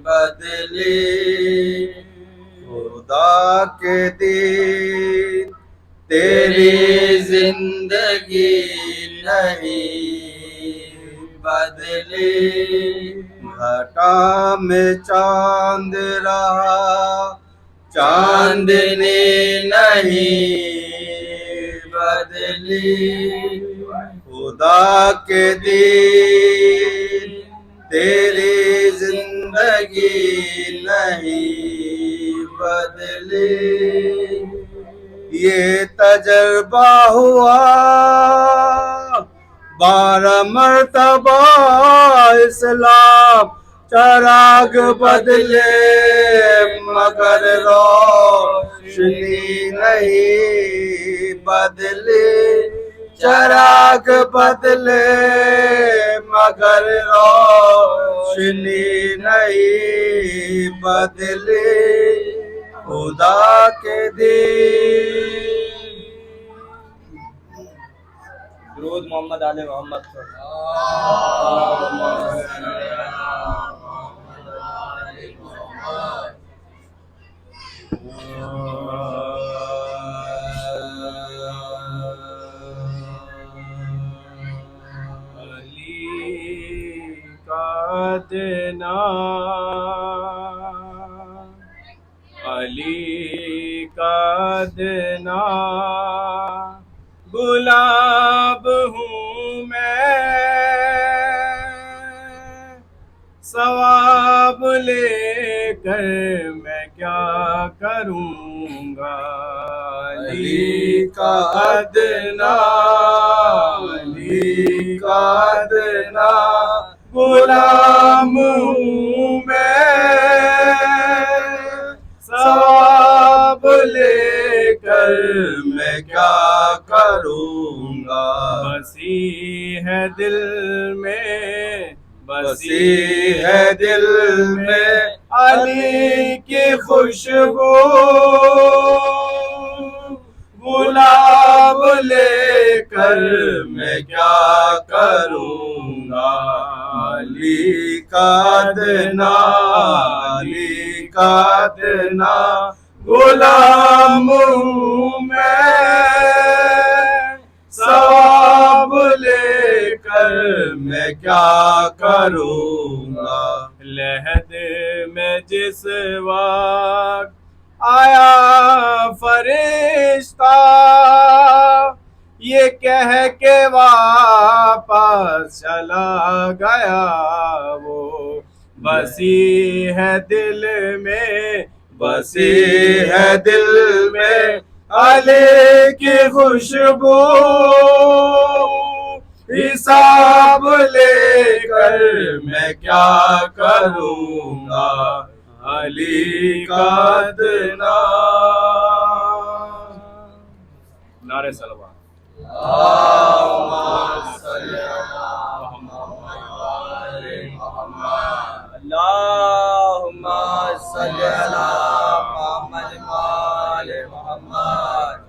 बदले, खुदा के दिन तेरी जिंदगी नहीं बदले। घटा में चांद रहा, चांदनी नहीं बदली। खुदा के दिन तेरी जिंदगी नहीं बदली। ये तजर्बा हुआ 12 मर्तबा इस्लाम, चराग बदले मगर रोशनी नहीं बदले। चराग बदले मगर रोशनी नहीं बदले। खुदा के दिन। दुरूद मोहम्मद आले मोहम्मद। अली का देना गुलाब हूँ मैं, सवाब लेकर मैं क्या करूँगा। अली का देना, अली का देना गुलाम हूँ मैं, सवाब लेकर मैं क्या करूँगा। बसी है दिल में, बसी है दिल में अली की खुशबू, गुलाब लेकर मैं क्या करूँगा। अली का देना, अली का देना गुलाम हूँ मैं, सवाब लेकर मैं क्या करूँगा। लहद में जिस वक्त आया फरिश्ता, ये कह के वापस चला गया वो, बसी है दिल में, बसी है दिल में अली की खुशबू, हिसाब लेकर मैं क्या करूँगा। अली का देना। नारे सलवा। अल्लाहुम्मा सल्ली अला मुहम्मद व आले मुहम्मद।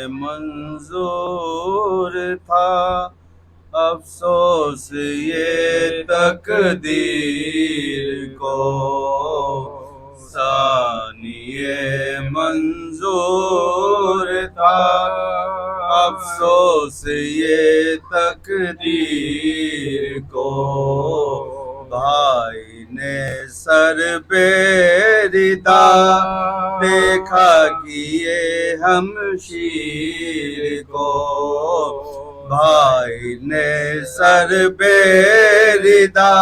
मंजूर था अफसोस ये तकदीर को, सानिए मंजूर था अफसोस ये तकदीर को। भाई ने सर पे रिदा देखा कि ये हमशीर को, भाई ने सर पे रिदा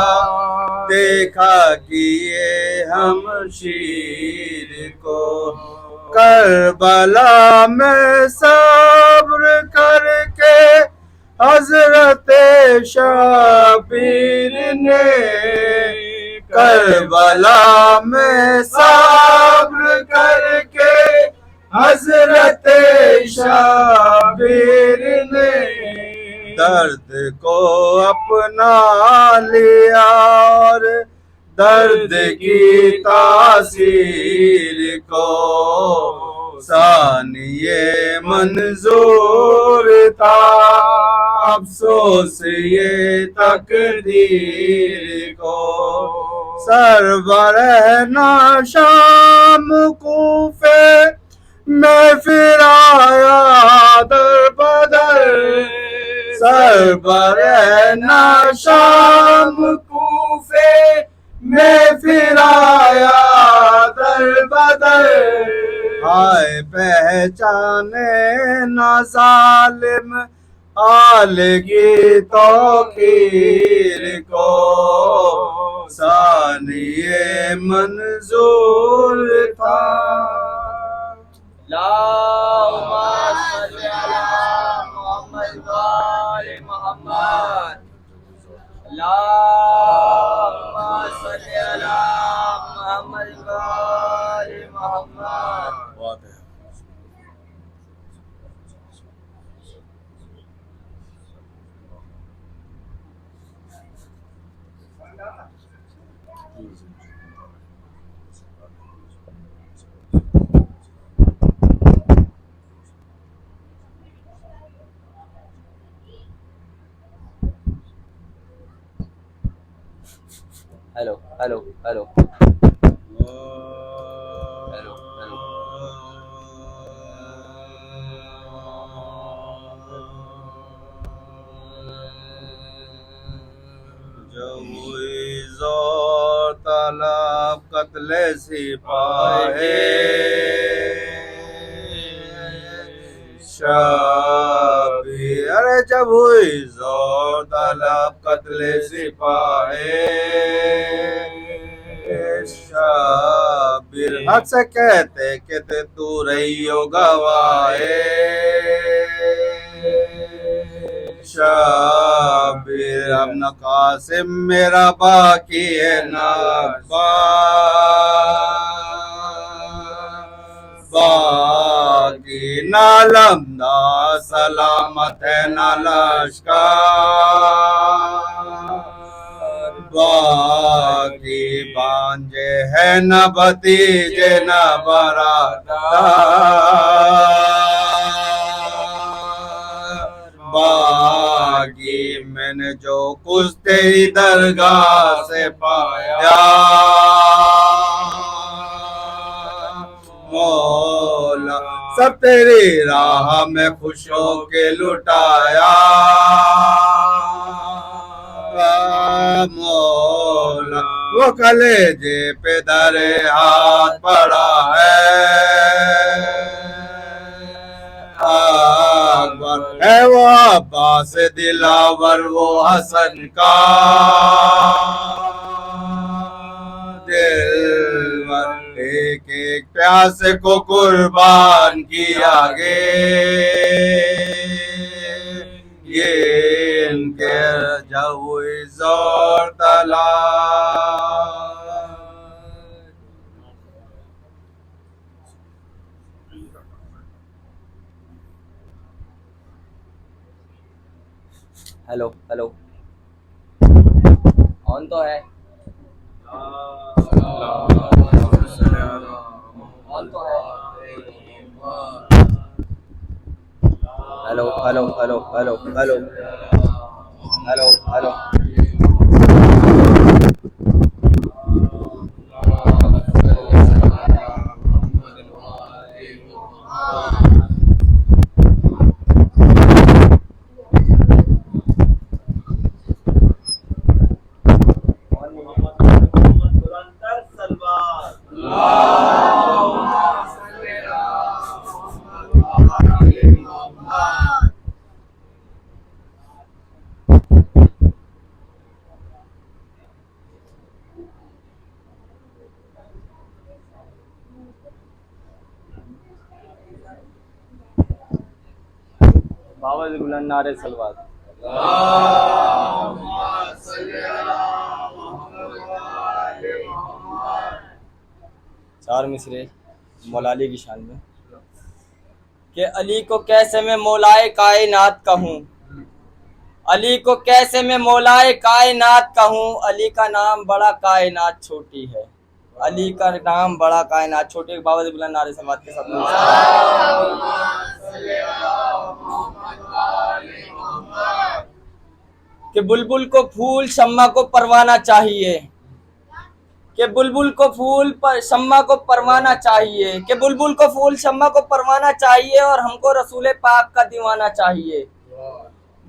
देखा कि ये हमशीर को। करबला में सब्र करके हजरत शबीर ने, करबला में सब्र करके हजरत शबीर ने दर्द को अपना लिया और दर्द की तासीर को सानिए मंजूर था। अफसोस ये तकदीर को सरबरहना शाम कूफे मैं फिर आया दर बदर। सरबरहना शाम कूफे मैं फिर आया दर बदर। हाय पहचाने ना जालिम हाल की तौकीर को सानिए मंजूर था। अल्लाहुम्मा सल्ली अला मुहम्मद व आले मुहम्मद। अल्लाहुम्मा सल्ली अला मुहम्मद व आले Muhammad. Hello hello hello hello hello. जब हुई ज़ोर तलब कत्ले सिपाही शबीर। अरे जब हुई ज़ोर तलब कत्ले सिपाही शबीर हद से कहते कि तू रहियो गवाए। शबीर अब न कासिम मेरा बाकी है ना बाकी ना लम्दा सलामत है ना लश्कर बाकी भांजे है न भतीजे न बारादार बाकी मैंने जो कुछ तेरी दरगाह से पाया मौला सब तेरी राह में खुश होके लुटाया। मौला वो कलेजे पे दरे हाथ पड़ा है अकबर है वो अब्बास दिलावर वो हसन का दिलवर। एक एक प्यास को कुर्बान किया गे ये इनके जब हुई ज़ोर तलब। हेलो हेलो ऑन तो है ऑन तो है। Hello hello hello hello hello hello hello. बाबा बुलंद नारे सलवात। चार मिसरे मौलाली की शान में कि अली को कैसे मैं मौलाए कायनात कहूँ। अली को कैसे मैं मौलाए कायनात कहूँ, अली का नाम बड़ा कायनात छोटी है, अली का नाम बड़ा कायनात छोटी। बाबा जी बुलंद नारे समात के साथ कि बुलबुल को फूल शम्मा को परवाना चाहिए, कि बुलबुल को फूल पर शम्मा को परवाना चाहिए, कि बुलबुल को फूल शम्मा को परवाना चाहिए और हमको रसूल पाक का दीवाना चाहिए।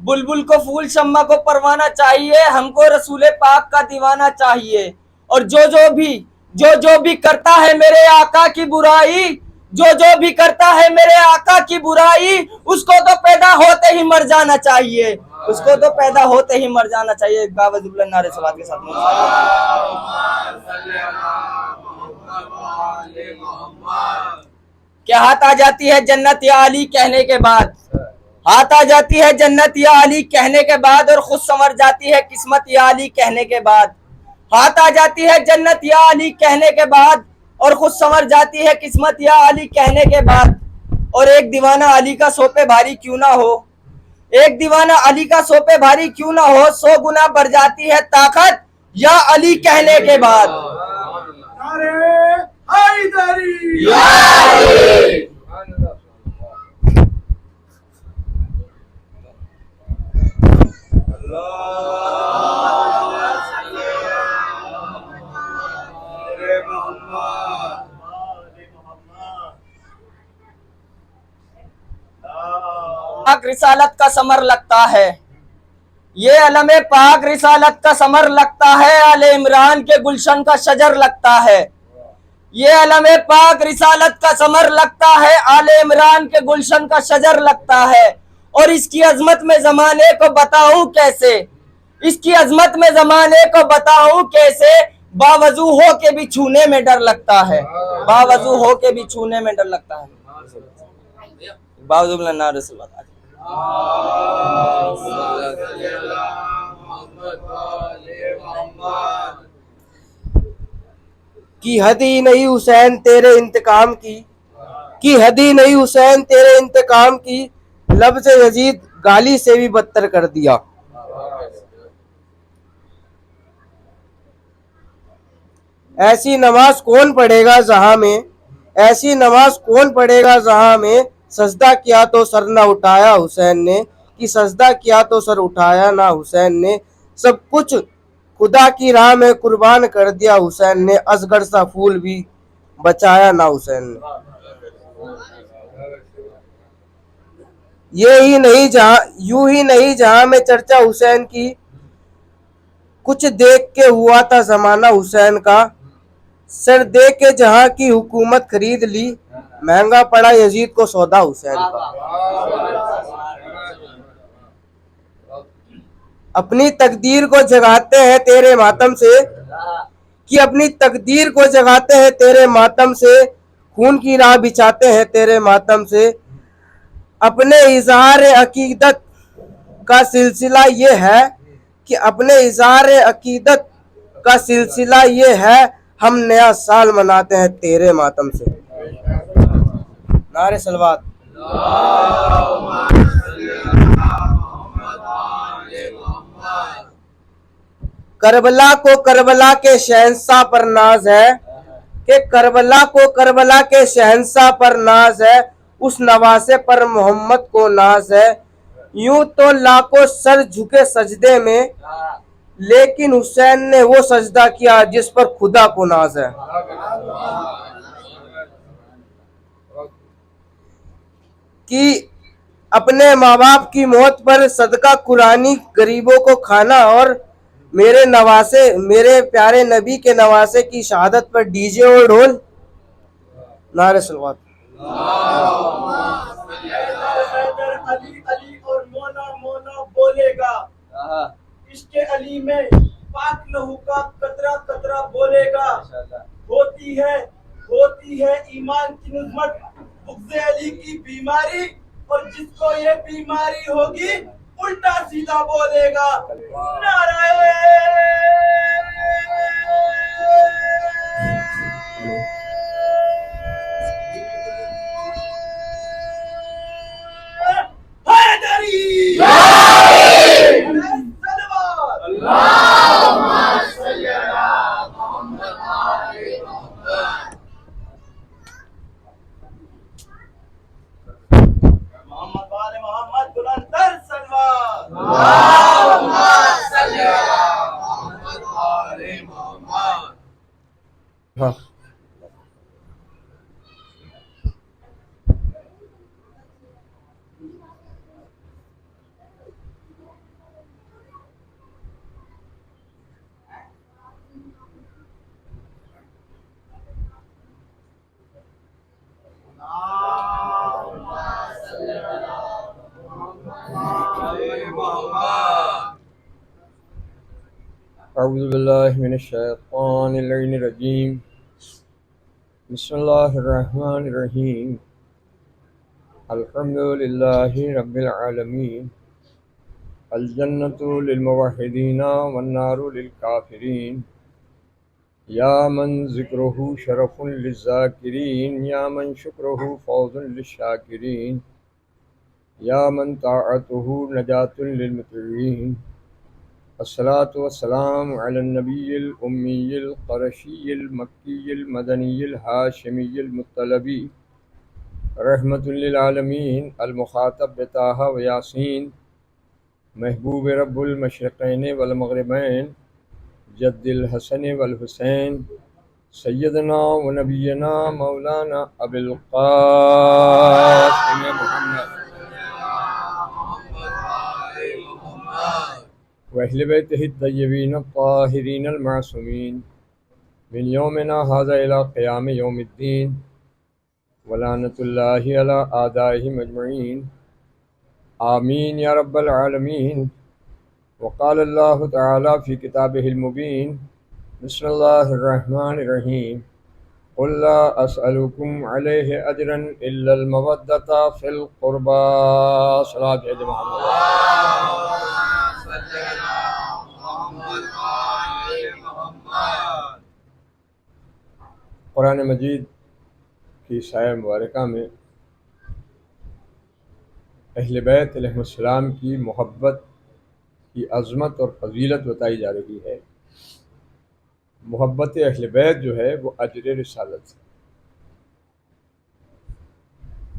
बुलबुल को फूल शम्मा को परवाना चाहिए, हमको रसूल पाक का दीवाना चाहिए। और जो भी करता है मेरे आका की बुराई, जो भी करता है मेरे आका की बुराई, उसको तो पैदा होते ही मर जाना चाहिए, उसको तो पैदा होते ही मर जाना चाहिए। बाबा जी बुलंद नारे सलात के साथ क्या हाथ आ जाती है जन्नत या अली कहने के बाद, हाथ आ जाती है जन्नत या अली कहने के बाद, और खुद संवर जाती है किस्मत या अली कहने के बाद। हाथ आ जाती है जन्नत या अली कहने के बाद, और खुद संवर जाती है किस्मत या अली कहने के बाद। और एक दीवाना अली का सौ पे भारी क्यों ना हो, एक दीवाना अली का सौ पे भारी क्यों ना हो, 100 गुना बढ़ जाती है ताकत या अली कहने के बाद। नारे हैदरी या अली। पाक रिसालत का समर लगता है, ये अलमे पाक रिसालत का समर लगता है, आले इमरान के गुलशन का शजर लगता है। ये अलमे पाक रिसालत का समर लगता है, आले इमरान के गुलशन का शजर लगता है। और इसकी अजमत में जमाने को बताऊं कैसे, इसकी अजमत में जमाने को बताऊं कैसे, बावजू हो के भी छूने में डर लगता है, बावजू हो के भी छूने में डर लगता है। बावजू की हदी नहीं हुसैन तेरे इंतकाम की हदी नहीं हुसैन तेरे इंतकाम की, लब से यजीद गाली से भी बदतर कर दिया। ऐसी नमाज कौन पढ़ेगा जहां में, ऐसी नमाज कौन पढ़ेगा जहां में, सजदा किया तो सर ना उठाया हुसैन ने, कि सजदा किया तो सर उठाया ना हुसैन ने। सब कुछ खुदा की राह में कुर्बान कर दिया हुसैन ने, असगर सा फूल भी बचाया ना हुसैन ने। ये ही नहीं जहां, यूं ही नहीं जहां में चर्चा हुसैन की, कुछ देख के हुआ था जमाना हुसैन का, सर दे के जहां की हुकूमत खरीद ली, महंगा पड़ा यजीद को सौदा हुसैन का। अपनी तकदीर को जगाते हैं तेरे मातम से, कि अपनी तकदीर को जगाते हैं तेरे मातम से, खून की राह बिछाते हैं तेरे मातम से। अपने इजहार अकीदत का सिलसिला ये है, कि अपने इजहार अकीदत का सिलसिला ये है, हम नया साल मनाते हैं तेरे मातम से। नारे सलवात। करबला को करबला के शहंशाह पर नाज है, कि करबला को करबला के शहंशाह पर नाज है, उस नवासे पर मोहम्मद को नाज है। यूं तो लाखों सर झुके सजदे में, लेकिन हुसैन ने वो सजदा किया जिस पर खुदा को नाज है। कि अपने माँ बाप की मौत पर सदका कुरानी गरीबों को खाना, और मेरे नवासे मेरे प्यारे नबी के नवासे की शहादत पर डीजे और ढोल। नारे सलवात। अली अली और मोना मोना बोलेगा, इश्क़े अली में पाक लहू का कतरा कतरा बोलेगा। होती है ईमान की नुज़मत बुग़्ज़े अली की बीमारी, और जिसको ये बीमारी होगी उल्टा सीधा बोलेगा। नाराए हैदरी। हाँ अऊज़ुबिल्लाहिमिनश्शैतानिर्रजीम बिस्मिल्लाहिर्रहमानिर्रहीम अल्हम्दुलिल्लाहि रब्बिल आलमीन अल जन्नतु लिल मुवहिदीन वन नारु लिल काफिरीन या मन ज़िक्रुहु शरफुन लिज़्ज़ाकिरीन या मन शुक्रुहु फौज़ुन लिश्शाकिरीन या मन ताअतुहु नजातुन लिल मुत्क़ीन अस्सलातु वस्सलामु अलन नबिय्यिल उम्मिय्यिल क़ुरैशिय्यिल मक्किय्यिल मदनिय्यिल हाशिमिय्यिल मुत्तलबी रहमतुल लिल आलमीन अल मुख़ातब बिताहा व यासीन महबूब रब्बुल मशरिक़ैन वल मग़रिबैन जद्दिल हसन वल हुसैन सय्यदना व नबियना मौलाना अबिल क़ासिम मुहम्मद व अहले बैतिहि तय्यबीन ताहिरीन अल मासूमीन मिन यौमिना हाज़ा इला क़ियाम यौमिद्दीन व लानतुल्लाहि अला आदाइहिम अजमईन आमीन या रब्बल आलमीन। वक़ाल अल्लाहु तआला फ़ी किताबिहिल मुबीन बिस्मिल्लाहिर्रहमानिर्रहीम क़ुल ला असअलुकुम अलैहि अजरन इल्लल मवद्दता फ़िल क़ुरबा। सल्लल्लाहु अलैहि वसल्लम। कुरान मजीद की साया मुबारका में अहले बैत अलैहिस्सलाम की मोहब्बत की अज़मत और फ़ज़ीलत बताई जा रही है। मोहब्बत अहले बैत जो है वो अजर रिसालत है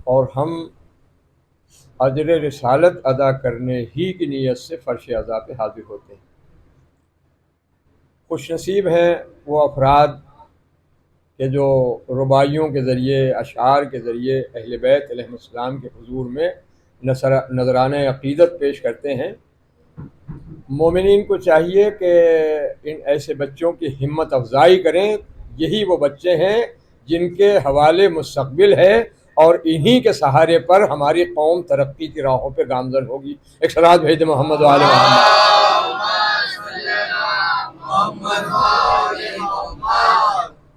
और हम अजर रिसालत अदा करने ही की नीयत से फ़र्श अज़ा पे हाज़िर होते हैं। खुश नसीब हैं वो अफराद कि जो रुबाइयों के ज़रिए अशार के ज़रिए अहले बैत अलैहिस्सलाम के हुज़ूर में नज़राने अक़ीदत पेश करते हैं। मोमिनीन को चाहिए कि इन ऐसे बच्चों की हिम्मत अफजाई करें। यही वो बच्चे हैं जिनके हवाले मुस्तक़बिल है और इन्हीं के सहारे पर हमारी कौम तरक्की की राहों पे गामज़न होगी। एक सलात भेज मोहम्मद वाले मोहम्मद।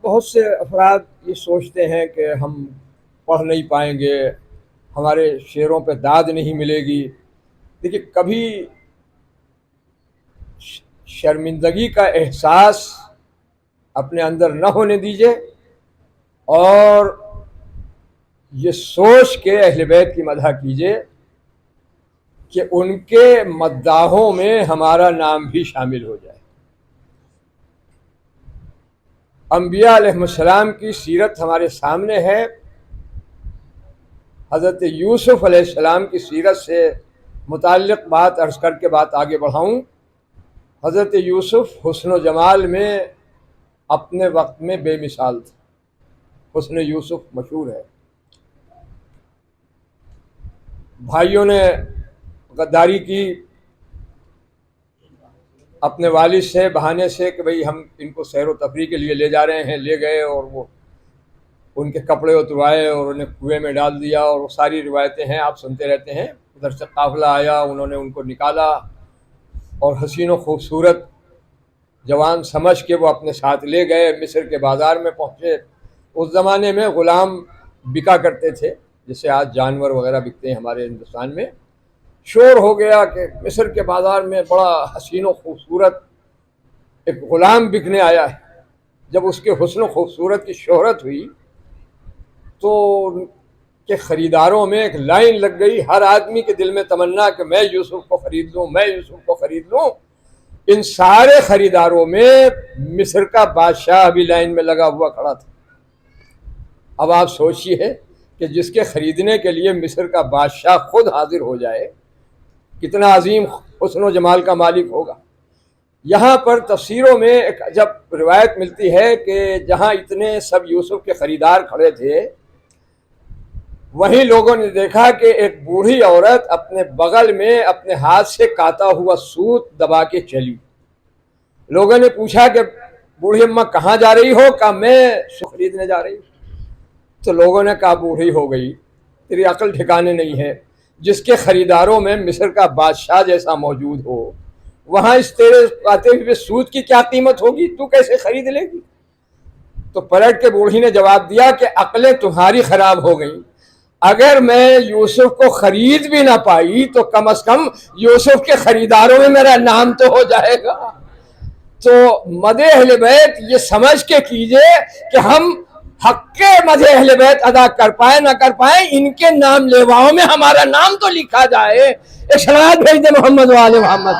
बहुत से अफराद ये सोचते हैं कि हम पढ़ नहीं पाएंगे, हमारे शेरों पे दाद नहीं मिलेगी। देखिए, कभी शर्मिंदगी का एहसास अपने अंदर न होने दीजिए और ये सोच के अहले बैत की मदह कीजिए कि उनके मद्दाहों में हमारा नाम भी शामिल हो जाए। अंबिया अलैहिस्सलाम की सीरत हमारे सामने है। हज़रत यूसुफ अलैहिस्सलाम की सीरत से मुताल्लिक़ बात अर्ज़ करके बात आगे बढ़ाऊँ। हज़रत यूसुफ हुस्न व जमाल में अपने वक्त में बेमिसाल थे। हुस्न यूसुफ मशहूर है। भाइयों ने गद्दारी की अपने वालिद से बहाने से कि भाई हम इनको सैर व तफरीह के लिए ले जा रहे हैं। ले गए और वो उनके कपड़े उतरवाए और उन्हें कुएं में डाल दिया और वो सारी रिवायतें हैं, आप सुनते रहते हैं। उधर से काफ़िला आया, उन्होंने उनको निकाला और हसीन व खूबसूरत जवान समझ के वो अपने साथ ले गए। मिस्र के बाज़ार में पहुँचे। उस ज़माने में ग़ुलाम बिका करते थे, जैसे आज जानवर वगैरह बिकते हैं हमारे हिंदुस्तान में। शोर हो गया कि मिस्र के बाज़ार में बड़ा हसीन व खूबसूरत एक ग़ुलाम बिकने आया है। जब उसके हुस्न व खूबसूरत की शोहरत हुई तो के ख़रीदारों में एक लाइन लग गई। हर आदमी के दिल में तमन्ना कि मैं यूसुफ को ख़रीद लूँ, मैं यूसुफ को ख़रीद लूँ। इन सारे ख़रीदारों में मिस्र का बादशाह भी लाइन में लगा हुआ खड़ा था। अब आप सोचिए कि जिसके ख़रीदने के लिए मिस्र का बादशाह खुद हाजिर हो जाए, कितना अजीम हुस्न व जमाल का मालिक होगा। यहाँ पर तफसीरों में एक अजब रिवायत मिलती है कि जहाँ इतने सब यूसुफ के ख़रीदार खड़े थे, वहीं लोगों ने देखा कि एक बूढ़ी औरत अपने बगल में अपने हाथ से काता हुआ सूत दबा के चली। लोगों ने पूछा कि बूढ़ी अम्मा कहाँ जा रही हो? कहा मैं सूत खरीदने जा रही हूँ। तो लोगों ने कहा बूढ़ी हो गई, तेरी अकल ठिकाने नहीं है। जिसके ख़रीदारों में मिस्र का बादशाह जैसा मौजूद हो, वहाँ इस तेरे आते हुए सूत की क्या कीमत होगी? तू कैसे खरीद लेगी? तो पलट के बूढ़ी ने जवाब दिया कि अकलें तुम्हारी खराब हो गई। अगर मैं यूसुफ को खरीद भी ना पाई तो कम से कम यूसुफ के खरीदारों में मेरा नाम तो हो जाएगा। तो मदे अहले बैत ये समझ के कीजिए कि हम हक के मदे अहले बैत अदा कर पाए ना कर पाए, इनके नाम लेवाओं में हमारा नाम तो लिखा जाए। एक सलात भेज दे मोहम्मद वाले मोहम्मद।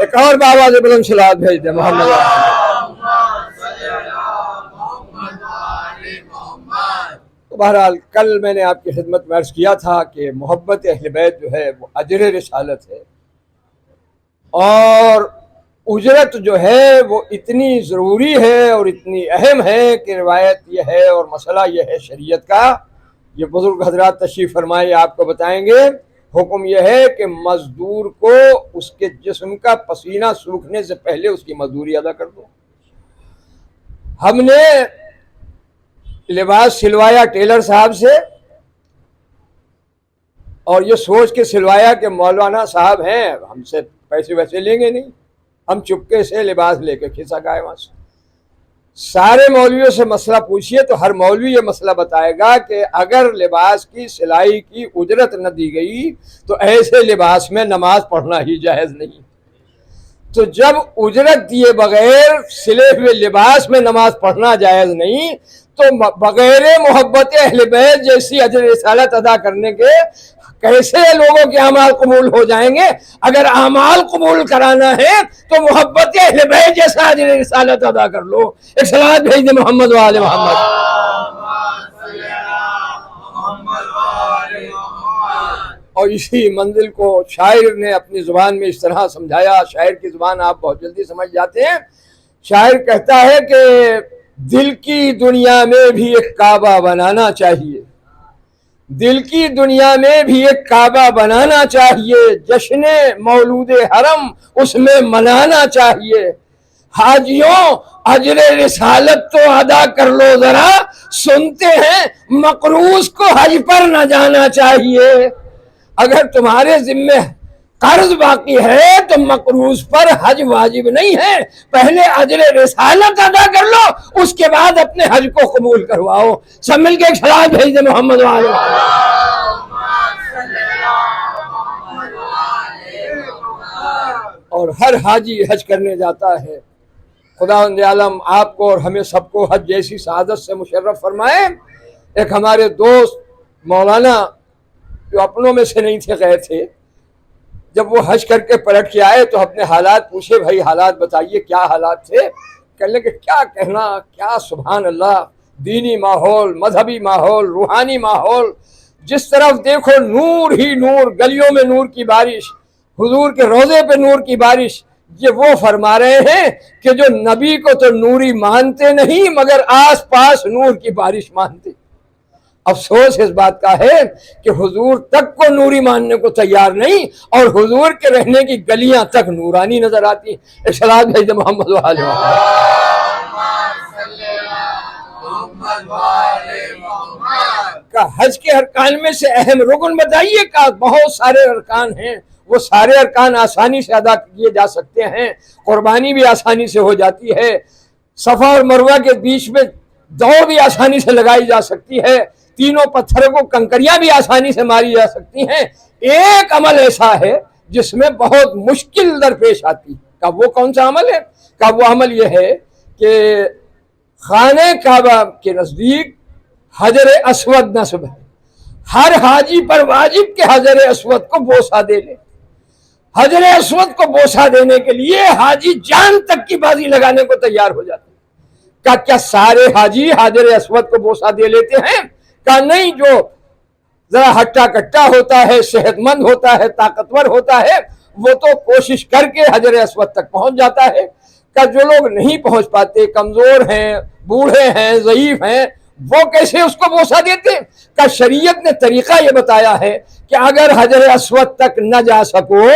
एक और बाबा से बुलंद सलात भेज दे मोहम्मद वाले। तो बहरहाल कल मैंने आपकी खिदमत में अर्ज किया था कि मोहब्बत अहले बैत जो है वो अजर रिसालत है, और उजरत जो है वो इतनी ज़रूरी है और इतनी अहम है कि रिवायत यह है और मसला यह है शरीयत का। ये बुजुर्ग हजरात तशरीफ़ फरमाए आपको बताएंगे। हुक्म यह है कि मजदूर को उसके जिस्म का पसीना सूखने से पहले उसकी मजदूरी अदा कर दो। हमने लिबास सिलवाया टेलर साहब से, और ये सोच के सिलवाया कि मौलाना साहब हैं, हमसे पैसे वैसे लेंगे नहीं, हम चुपके से लिबास लेके खिंचा गए वहाँ से। सारे मौलवियों से मसला पूछिए तो हर मौलवी ये मसला बताएगा कि अगर लिबास की सिलाई की उजरत न दी गई तो ऐसे लिबास में नमाज पढ़ना ही जायज़ नहीं। तो जब उजरत दिए बगैर सिले हुए लिबास में नमाज पढ़ना जायज़ नहीं, तो बगैर मोहब्बत अहले बैत जैसी अजर रिसालत अदा करने के कैसे लोगों के अमाल कबूल हो जाएंगे? अगर अमाल कबूल कराना है तो मोहब्बत अहले बैत जैसा अजर रिसालत अदा कर लो। एक सलात भेज दे मोहम्मद वाले मोहम्मद। और इसी मंजिल को शायर ने अपनी जुबान में इस तरह समझाया। शायर की जुबान आप बहुत जल्दी समझ जाते हैं। शायर कहता है कि दिल की दुनिया में भी एक काबा बनाना चाहिए, दिल की दुनिया में भी एक काबा बनाना चाहिए, जश्न मौलूद हरम उसमें मनाना चाहिए। हाजियों अजर रिसालत तो अदा कर लो जरा, सुनते हैं मकरूज को हज पर न जाना चाहिए। अगर तुम्हारे जिम्मे कर्ज बाकी है तो मकरूज पर हज वाजिब नहीं है, पहले अजर रिसालत अदा कर लो, उसके बाद अपने हज को कबूल करवाओ। सब मिलके एक सलात भेज दे मोहम्मद वाले। और हर हाजी हज करने जाता है। खुदावंद आलम आपको और हमें सबको हज जैसी सआदत से मुशर्रफ फरमाए। एक हमारे दोस्त मौलाना जो अपनों में से नहीं थे गए थे, जब वो हज करके पलट के आए तो अपने हालात पूछे, भाई हालात बताइए क्या हालात थे? कहने लगे क्या कहना, क्या सुभान अल्लाह, दीनी माहौल, मजहबी माहौल, रूहानी माहौल, जिस तरफ देखो नूर ही नूर, गलियों में नूर की बारिश, हुजूर के रोज़े पे नूर की बारिश। ये वो फरमा रहे हैं कि जो नबी को तो नूरी मानते नहीं मगर आस पास नूर की बारिश मानते। अफसोस इस बात का है कि हुजूर तक को नूरी मानने को तैयार नहीं और हुजूर के रहने की गलियां तक नूरानी नजर आती। सलात भेज मोहम्मद वाले। का हज के अरकान में से अहम रुकन बताइए। का बहुत सारे अरकान हैं, वो सारे अरकान आसानी से अदा किए जा सकते हैं, कुर्बानी भी आसानी से हो जाती है, सफा और मरवा के बीच में दौड़ भी आसानी से लगाई जा सकती है, तीनों पत्थरों को कंकरियां भी आसानी से मारी जा सकती हैं। एक अमल ऐसा है जिसमें बहुत मुश्किल दरपेश आती। का वो कौन सा अमल है? का वो अमल यह है कि खाने काबा के नजदीक हजर अस्वद नस्ब है। हर हाजी पर वाजिब के हजर अस्वद को बोसा दे ले। हजर अस्वद को बोसा देने के लिए हाजी जान तक की बाजी लगाने को तैयार हो जाते हैं। का क्या सारे हाजी हजर अस्वद को बोसा दे लेते हैं? का नहीं, जो जरा हट्टा कट्टा होता है, सेहतमंद होता है, ताकतवर होता है, वो तो कोशिश करके हजर अस्वद तक पहुंच जाता है। का जो लोग नहीं पहुंच पाते, कमजोर हैं, बूढ़े हैं, ज़ईफ हैं, वो कैसे उसको बोसा देते? का शरीयत ने तरीका ये बताया है कि अगर हजर अस्वद तक न जा सको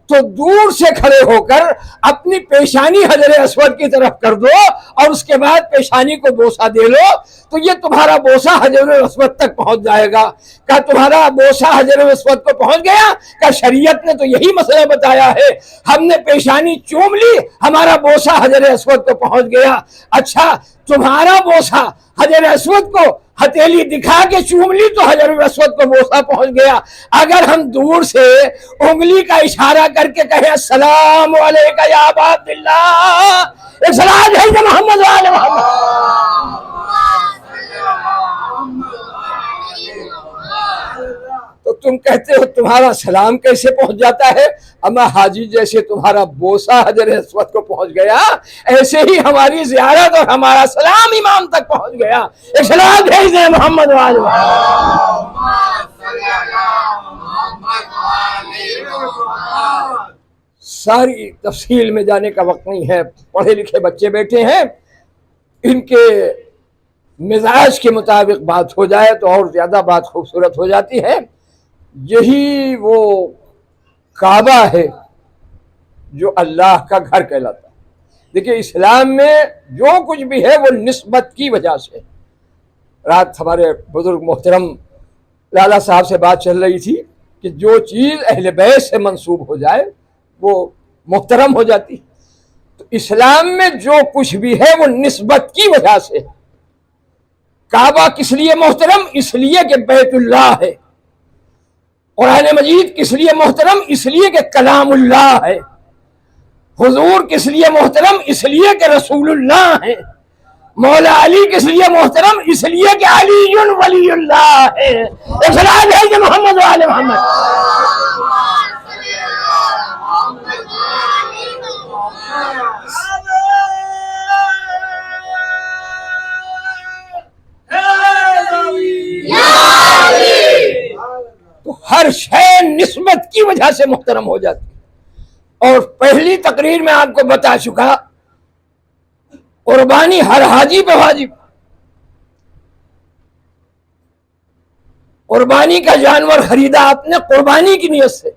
तो दूर से खड़े होकर अपनी पेशानी हजर अस्वद की तरफ कर दो और उसके बाद पेशानी को बोसा दे लो, तो ये तुम्हारा बोसा हजर अस्वद तक पहुंच जाएगा। क्या तुम्हारा बोसा हजर अस्वद को पहुंच गया? क्या शरीयत ने तो यही मसला बताया है। हमने पेशानी चूम ली, हमारा बोसा हजर अस्वद को पहुंच गया। अच्छा, तुम्हारा बोसा हजर अस्वद को हथेली दिखा के चूम ली तो हजर अस्वद को बोसा पहुंच गया। अगर हम दूर से उंगली का इशारा करके कहें अस्सलाम वालेकुम या अबा अब्दुल्लाह, एक सलाम है मोहम्मद वाले मोहम्मद, तो तुम कहते हो तुम्हारा सलाम कैसे पहुंच जाता है? अम्मा हाजी जैसे तुम्हारा बोसा हजर अस्वद को पहुंच गया, ऐसे ही हमारी ज़ियारत और हमारा सलाम इमाम तक पहुंच गया। एक सलाम भेज दे मोहम्मद वाले। सारी तफसील में जाने का वक्त नहीं है, पढ़े लिखे बच्चे बैठे हैं, इनके मिजाज के मुताबिक बात हो जाए तो और ज्यादा बात खूबसूरत हो जाती है। यही वो काबा है जो अल्लाह का घर कहलाता है। देखिए, इस्लाम में जो कुछ भी है वो निस्बत की वजह से। रात हमारे बुजुर्ग मोहतरम लाला साहब से बात चल रही थी कि जो चीज़ अहले बैत से मंसूब हो जाए वो मुहतरम हो जाती। तो इस्लाम में जो कुछ भी है वो निस्बत की वजह से। काबा किस लिए मोहतरम? इसलिए कि बैतुल्लाह है। कुरान मजीद किस लिए मोहतरम? इसलिए कि कलामुल्लाह है। हुजूर किस लिए मोहतरम? इसलिए कि रसूलुल्लाह है। मौला अली किस लिए मोहतरम? इसलिए कि अलीयुन वलीयुल्लाह है। सलाम है कि मोहम्मद वाले मोहम्मद। तो हर शय निस्बत की वजह से मुहतरम हो जाती है। और पहली तकरीर में आपको बता चुका, कुर्बानी हर हाजी पे वाजिब। कुर्बानी का जानवर खरीदा आपने कुर्बानी की नियत से।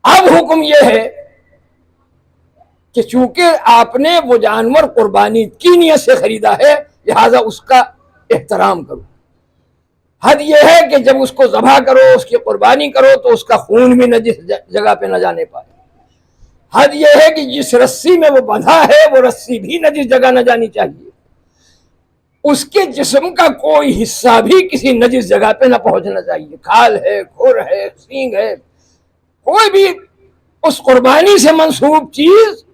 अब हुक्म यह है कि चूंकि आपने वो जानवर कुर्बानी की नियत से खरीदा है, लिहाजा उसका एहतराम करो। हद यह है कि जब उसको ज़बह करो, उसकी कुर्बानी करो, तो उसका खून भी नजिस जगह पे न जाने पाए। हद यह है कि जिस रस्सी में वो बंधा है वो रस्सी भी नजिस जगह न जानी चाहिए। उसके जिस्म का कोई हिस्सा भी किसी नजिस जगह पे न पहुंचना चाहिए। खाल है, खुर है, सींग है, कोई भी उस कुर्बानी से मंसूब चीज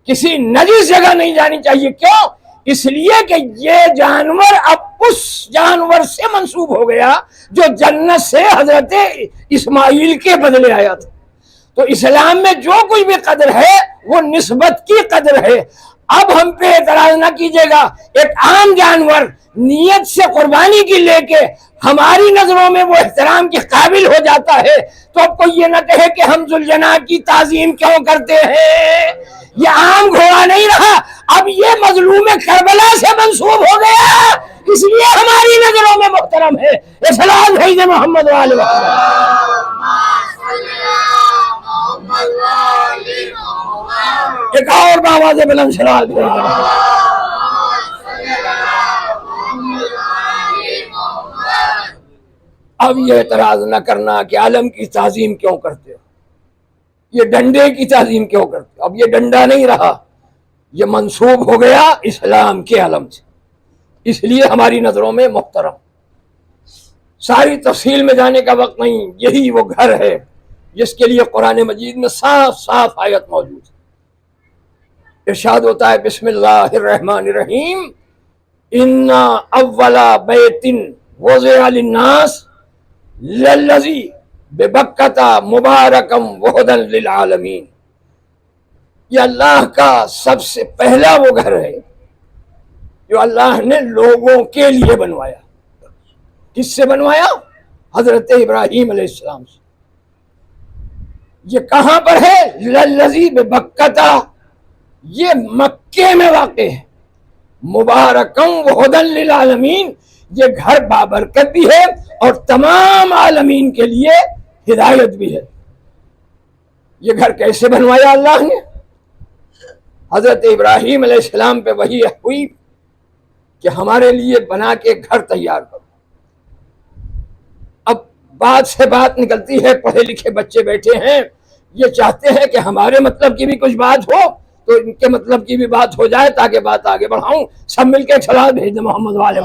किसी नजिस जगह नहीं जानी चाहिए। क्यों? इसलिए कि ये जानवर अब उस जानवर से मंसूब हो गया जो जन्नत से हजरत इस्माइल के बदले आया था। तो इस्लाम में जो कुछ भी कदर है वो निस्बत की कदर है। अब हम पे एतराज ना कीजिएगा, एक आम जानवर नियत से कुर्बानी की लेके हमारी नजरों में वो एहतराम के काबिल हो जाता है, तो अब कोई ये ना कहे कि हम जुल्जना की ताजीम क्यों करते हैं। ये आम घोड़ा नहीं रहा, अब ये मजलूम करबला से मंसूब हो गया, इसलिए हमारी नजरों में मुहतरम है। सलाम है मोहम्मद वाले एक और बाबा से बुलंद सलाम। अब ये एतराज न करना कि आलम की ताजीम क्यों करते हो, ये डंडे की ताजीम क्यों करते हो। अब ये डंडा नहीं रहा, ये मंसूब हो गया इस्लाम के आलम से, इसलिए हमारी नजरों में मुहतरम। सारी तफसील में जाने का वक्त नहीं। यही वो घर है जिसके लिए कुरान मजीद में साफ साफ आयत मौजूद है। इरशाद होता है बिस्मिल्लाहिर्रहमानिर्रहीम, इन्ना अव्वला बैतिन वुज़िअ लिन्नास लल्लज़ी बिबक्कता मुबारकम वहुदन लिल आलमीन। ये अल्लाह का सबसे पहला वो घर है जो अल्लाह ने लोगों के लिए बनवाया। किससे बनवाया? हजरत इब्राहीम अलैहिस्सलाम से। ये कहां पर है? लल्लज़ी बिबक्कता, ये मक्के में वाक़े है। मुबारकम व हुदन लिल आलमीन, ये घर बाबरकत भी है और तमाम आलमीन के लिए हिदायत भी है। ये घर कैसे बनवाया अल्लाह ने? हजरत इब्राहीम अलैहिस्सलाम पे वही हुई कि हमारे लिए बना के घर तैयार करो। अब बात से बात निकलती है, पढ़े लिखे बच्चे बैठे हैं, ये चाहते हैं कि हमारे मतलब की भी कुछ बात हो तो इनके मतलब की भी बात हो जाए ताकि बात आगे बढ़ाऊं। सब मिलकर सलात भेज दे मोहम्मद वाले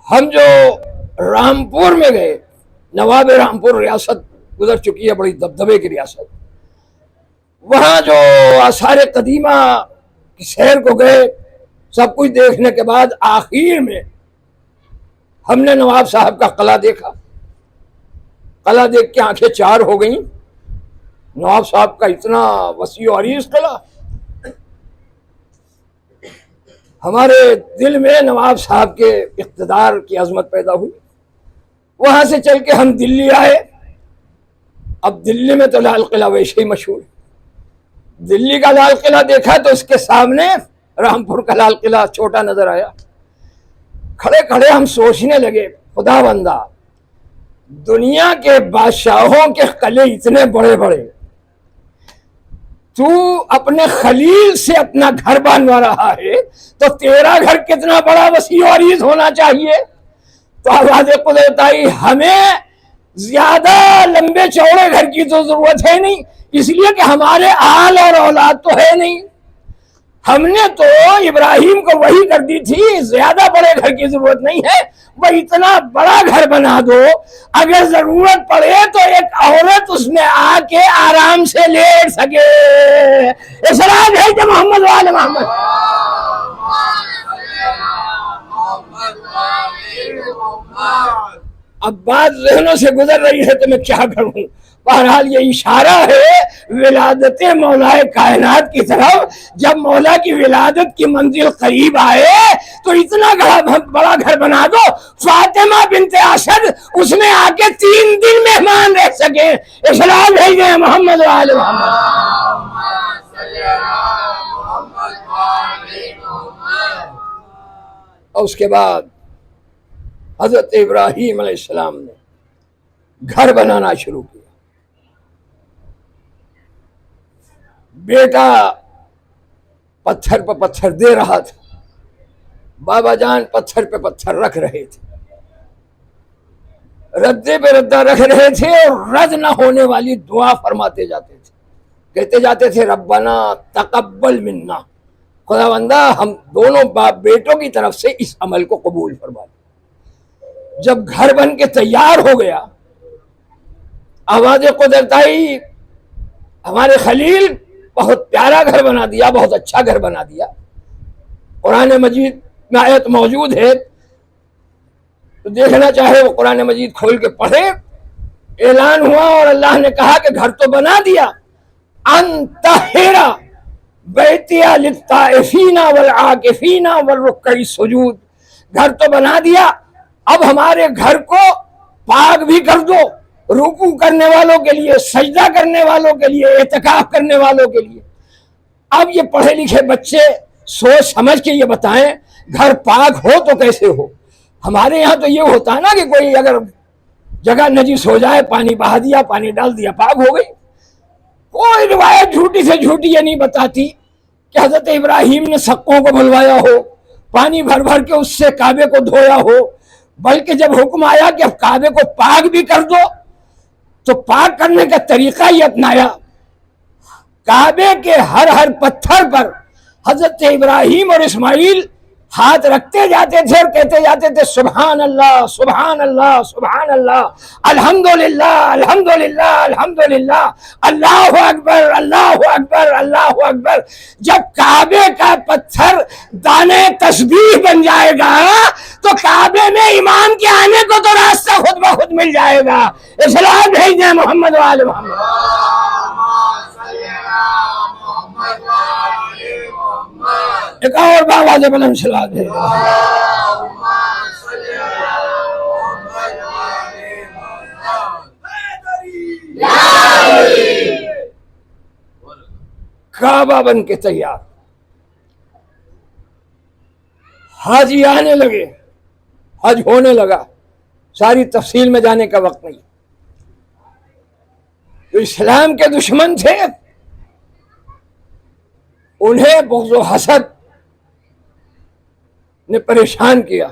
हम जो रामपुर में गए, नवाब रामपुर रियासत गुजर चुकी है, बड़ी दबदबे की रियासत। वहां जो आसार कदीमा की सैर को गए, सब कुछ देखने के बाद आखिर में हमने नवाब साहब का किला देखा। किला देख के आंखें चार हो गईं। नवाब साहब का इतना वसी और अरीज किला। हमारे दिल में नवाब साहब के इक़्तिदार की अजमत पैदा हुई। वहां से चल के हम दिल्ली आए। अब दिल्ली में तो लाल किला वैसे ही मशहूर है। दिल्ली का लाल किला देखा तो उसके सामने रामपुर का लाल किला छोटा नजर आया। खड़े खड़े हम सोचने लगे, खुदा बंदा, दुनिया के बादशाहों के किले इतने बड़े बड़े, तू अपने खलील से अपना घर बनवा रहा है तो तेरा घर कितना बड़ा वसी और अरीज होना चाहिए। तो आवाज़ कुदरत आई, हमें ज्यादा लंबे चौड़े घर की तो जरूरत है नहीं, इसलिए कि हमारे आल और औलाद तो है नहीं। हमने तो इब्राहिम को वही कर दी थी, ज्यादा बड़े घर की जरूरत नहीं है, वह इतना बड़ा घर बना दो, अगर जरूरत पड़े तो एक औरत उसमें आके आराम से लेट सके। इस्लाम है कि मोहम्मद वाले मोहम्मद। अब बात जहनों से गुजर रही है तो मैं क्या करूं। बहरहाल ये इशारा है विलादत मौलाए कायनात की तरफ। जब मौला की विलादत की मंजिल करीब आए तो इतना बड़ा घर बना दो, फातिमा बिनते असद उसमें आके 3 दिन मेहमान रह सके। इस्लाम भेजे मोहम्मद वाले मोहम्मद। और उसके बाद हजरत इब्राहीम अलैहिस्सलाम ने घर बनाना शुरू किया। बेटा पत्थर पर पत्थर दे रहा था, बाबा जान पत्थर पे पत्थर रख रहे थे, रद्दे पे रद्दा रख रहे थे और रद्द न होने वाली दुआ फरमाते जाते थे। कहते जाते थे, रब्बना तकब्बल मिन्ना, खुदावंदा हम दोनों बाप बेटों की तरफ से इस अमल को कबूल फरमा। जब घर बन के तैयार हो गया, आवाज़ कुदरत आई, हमारे खलील बहुत प्यारा घर बना दिया, बहुत अच्छा घर बना दिया। कुरान मजीद में आयत मौजूद है, तो देखना चाहे वो कुरान मजीद खोल के पढ़े। ऐलान हुआ और अल्लाह ने कहा कि घर तो बना दिया, अंतहिरा बैतिया लित्ताइफीना वल आकिफीना वल रुक्कई सुजूद, घर तो बना दिया, अब हमारे घर को पाक भी कर दो, रुकू करने वालों के लिए, सजदा करने वालों के लिए, एतकाफ करने वालों के लिए। अब ये पढ़े लिखे बच्चे सोच समझ के ये बताएं, घर पाक हो तो कैसे हो। हमारे यहाँ तो ये होता है ना कि कोई अगर जगह नजिस हो जाए, पानी बहा दिया, पानी डाल दिया, पाक हो गई। कोई रिवायत झूठी से झूठी ये नहीं बताती कि हजरत इब्राहीम ने सक्कों को बुलवाया हो, पानी भर भर के उससे काबे को धोया हो, बल्कि जब हुक्म आया कि अब काबे को पाक भी कर दो तो पाक करने का तरीका ही अपनाया। काबे के हर पत्थर पर हजरत इब्राहीम और इस्माइल हाथ रखते जाते थे और कहते जाते थे, सुभान अल्लाह सुभान अल्लाह सुभान अल्लाह, अल्हम्दुलिल्लाह अल्हम्दुलिल्लाह अल्हम्दुलिल्लाह, अल्लाहु अकबर अल्लाहु अकबर अल्लाहु अकबर। जब काबे का पत्थर दाने तस्बीह बन जाएगा तो काबे में इमाम के आने को तो रास्ता खुद ब खुद मिल जाएगा। इस्लाम भेज दे मोहम्मद वाले मोहम्मद। मोहम्मद एक और बाबा से बलम सलाह दे। काबा बन के तैयार, हाजी आने लगे, हज होने लगा, सारी तफसील में जाने का वक्त नहीं। तो इस्लाम के दुश्मन थे, उन्हें बुग़्ज़ व हसद ने परेशान किया।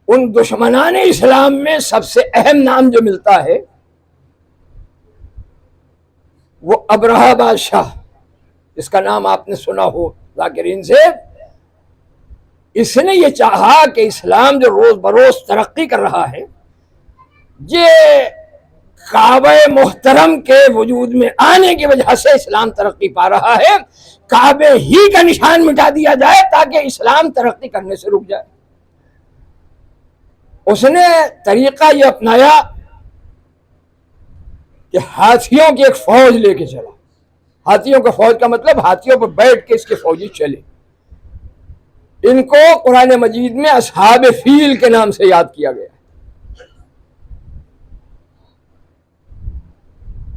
उन दुश्मनान इस्लाम में सबसे अहम नाम जो मिलता है वो अब्रहा बादशाह, इसका नाम आपने सुना हो ज़ाकिरीन से। इसने ये चाहा कि इस्लाम जो रोज बरोज तरक्की कर रहा है, ये काबे मोहतरम के वजूद में आने की वजह से इस्लाम तरक्की पा रहा है, काबे ही का निशान मिटा दिया जाए ताकि इस्लाम तरक्की करने से रुक जाए। उसने तरीका ये अपनाया कि हाथियों की एक फौज लेके चला। हाथियों का फौज का मतलब हाथियों पर बैठ के इसके फौजी चले। इनको कुरान मजीद में असहाब फील के नाम से याद किया गया।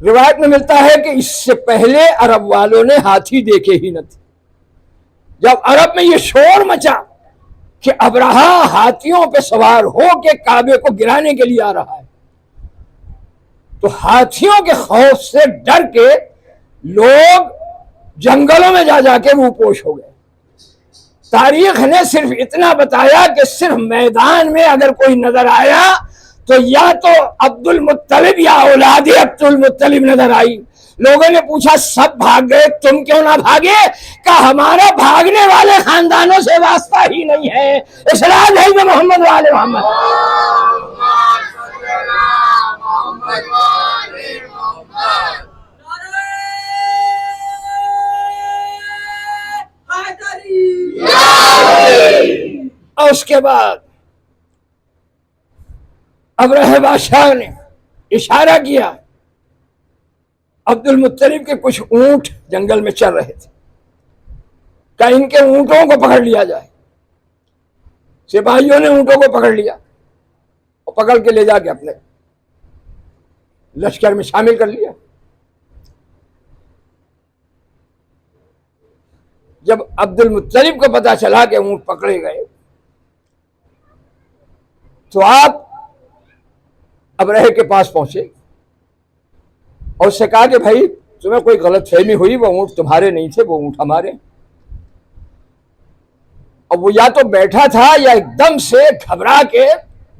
रिवायत में मिलता है कि इससे पहले अरब वालों ने हाथी देखे ही न थे। जब अरब में ये शोर मचा कि अब्रहा हाथियों पे सवार हो के काबे को गिराने के लिए आ रहा है, तो हाथियों के खौफ से डर के लोग जंगलों में जा जाके रूपोश हो गए। तारीख ने सिर्फ इतना बताया कि सिर्फ मैदान में अगर कोई नजर आया तो या तो अब्दुल मुत्तलिब या औलाद अब्दुल मुत्तलिब नजर आई। लोगों ने पूछा सब भाग गए, तुम क्यों ना भागे? कहा हमारा भागने वाले खानदानों से वास्ता ही नहीं है, इस्लाम है जो मोहम्मद वाले मोहम्मद। और उसके बाद अब्रहा बादशाह ने इशारा किया, अब्दुल मुत्तलिब के कुछ ऊंट जंगल में चल रहे थे, क्या इनके ऊंटों को पकड़ लिया जाए। सिपाहियों ने ऊंटों को पकड़ लिया और पकड़ के ले जाके अपने लश्कर में शामिल कर लिया। जब अब्दुल मुत्तलिब को पता चला कि ऊंट पकड़े गए तो आप अब्रहे के पास पहुंचे और उससे कहा कि भाई तुम्हें कोई गलत फहमी हुई, वो ऊंट तुम्हारे नहीं थे, वो ऊंट हमारे। अब वो या तो बैठा था या एकदम से घबरा के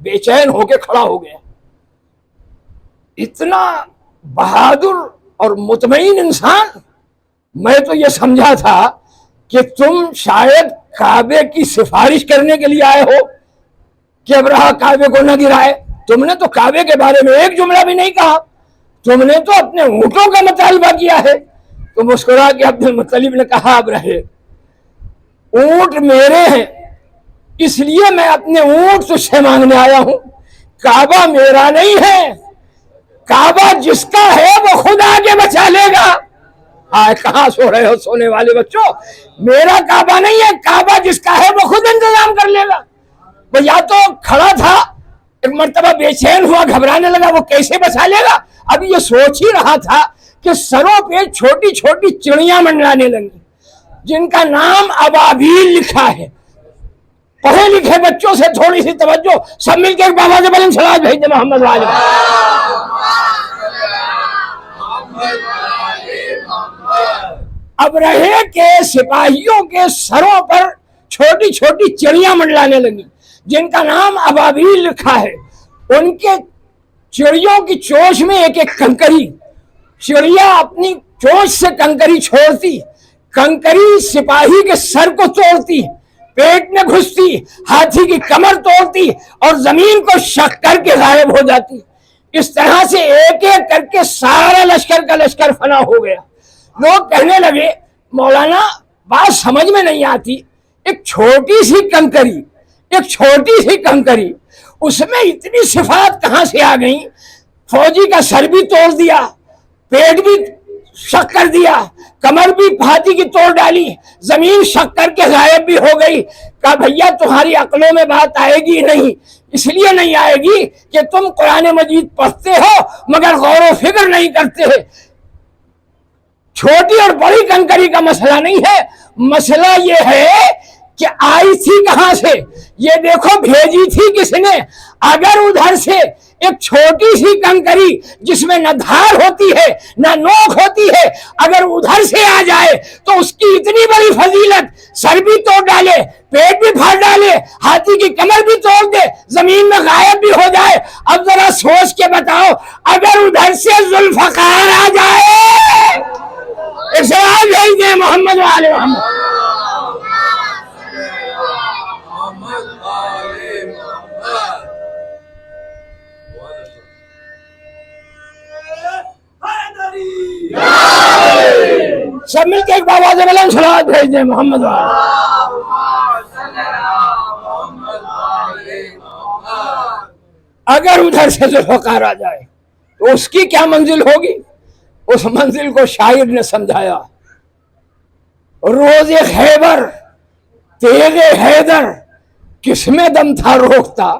बेचैन होके खड़ा हो गया। इतना बहादुर और मुतमईन इंसान, मैं तो ये समझा था कि तुम शायद काबे की सिफारिश करने के लिए आए हो कि अब्रहा काबे को न गिराए। तुमने तो काबे के बारे में एक जुमला भी नहीं कहा, तुमने तो अपने ऊंटों का मुतालबा किया है। तो मुस्कुरा के अब्दुल मुत्तलिब ने कहा, अब्रहे ऊंट मेरे हैं, इसलिए मैं अपने ऊंट तुझसे मांगने आया हूं। काबा मेरा नहीं है, काबा जिसका है वो खुद आगे बचा लेगा। कहां सो रहे हो सोने वाले बच्चों? मेरा काबा नहीं है, काबा जिसका है वो खुद इंतजाम कर लेगा। वो या तो खड़ा था, एक मर्तबा बेचैन हुआ, घबराने लगा, वो कैसे बचा लेगा। अभी ये सोच ही रहा था कि सरों पे छोटी छोटी चिड़ियां मंडराने लगी जिनका नाम अबाबील लिखा है। पढ़े लिखे बच्चों से थोड़ी सी तवज्जो, सब मिलकर बाबा से बलम सलात भेज दे मोहम्मद वाले। अब्रहे के सिपाहियों के सरों पर छोटी छोटी चिड़ियां मंडलाने लगी जिनका नाम अबाबील लिखा है। उनके चिड़ियों की चोंच में एक एक कंकरी, चिड़िया अपनी चोंच से कंकरी छोड़ती, कंकरी सिपाही के सर को तोड़ती, पेट में घुसती, हाथी की कमर तोड़ती और जमीन को शक करके गायब हो जाती। इस तरह से एक एक करके सारा लश्कर का लश्कर फना हो गया। लोग कहने लगे, मौलाना बात समझ में नहीं आती, एक छोटी सी कंकरी, एक छोटी सी कंकरी, उसमें इतनी सिफात कहां से आ गई? फौजी का सर भी तोड़ दिया, पेट भी शक कर दिया, कमर भी हाथी की तोड़ डाली, जमीन शक करके गायब भी हो गई। कहा भैया तुम्हारी अक्लों में बात आएगी नहीं, इसलिए नहीं आएगी कि तुम कुरान मजीद पढ़ते हो मगर गौर व फिक्र नहीं करते। छोटी और बड़ी कंकरी का मसला नहीं है, मसला ये है कि आई थी कहां से, ये देखो भेजी थी किसने। अगर उधर से एक छोटी सी कंकरी जिसमें न धार होती है न नोक होती है, अगर उधर से आ जाए तो उसकी इतनी बड़ी फजीलत, सर भी तोड़ डाले, पेट भी फाड़ डाले, हाथी की कमर भी तोड़ दे, जमीन में गायब भी हो जाए। अब जरा सोच के बताओ, अगर उधर से जुल्फकार आ जाए, एक सवाल भेज दे मोहम्मद वाले मोहम्मद। सब मिलके एक बाबा से बलन सलात भेज दे मोहम्मद वाले। अगर उधर से जुल्फकार आ जाए तो उसकी क्या मंजिल होगी। उस मंजिल को शायर ने समझाया, रोजे खैबर तेगे हैदर किसमें दम था रोकता,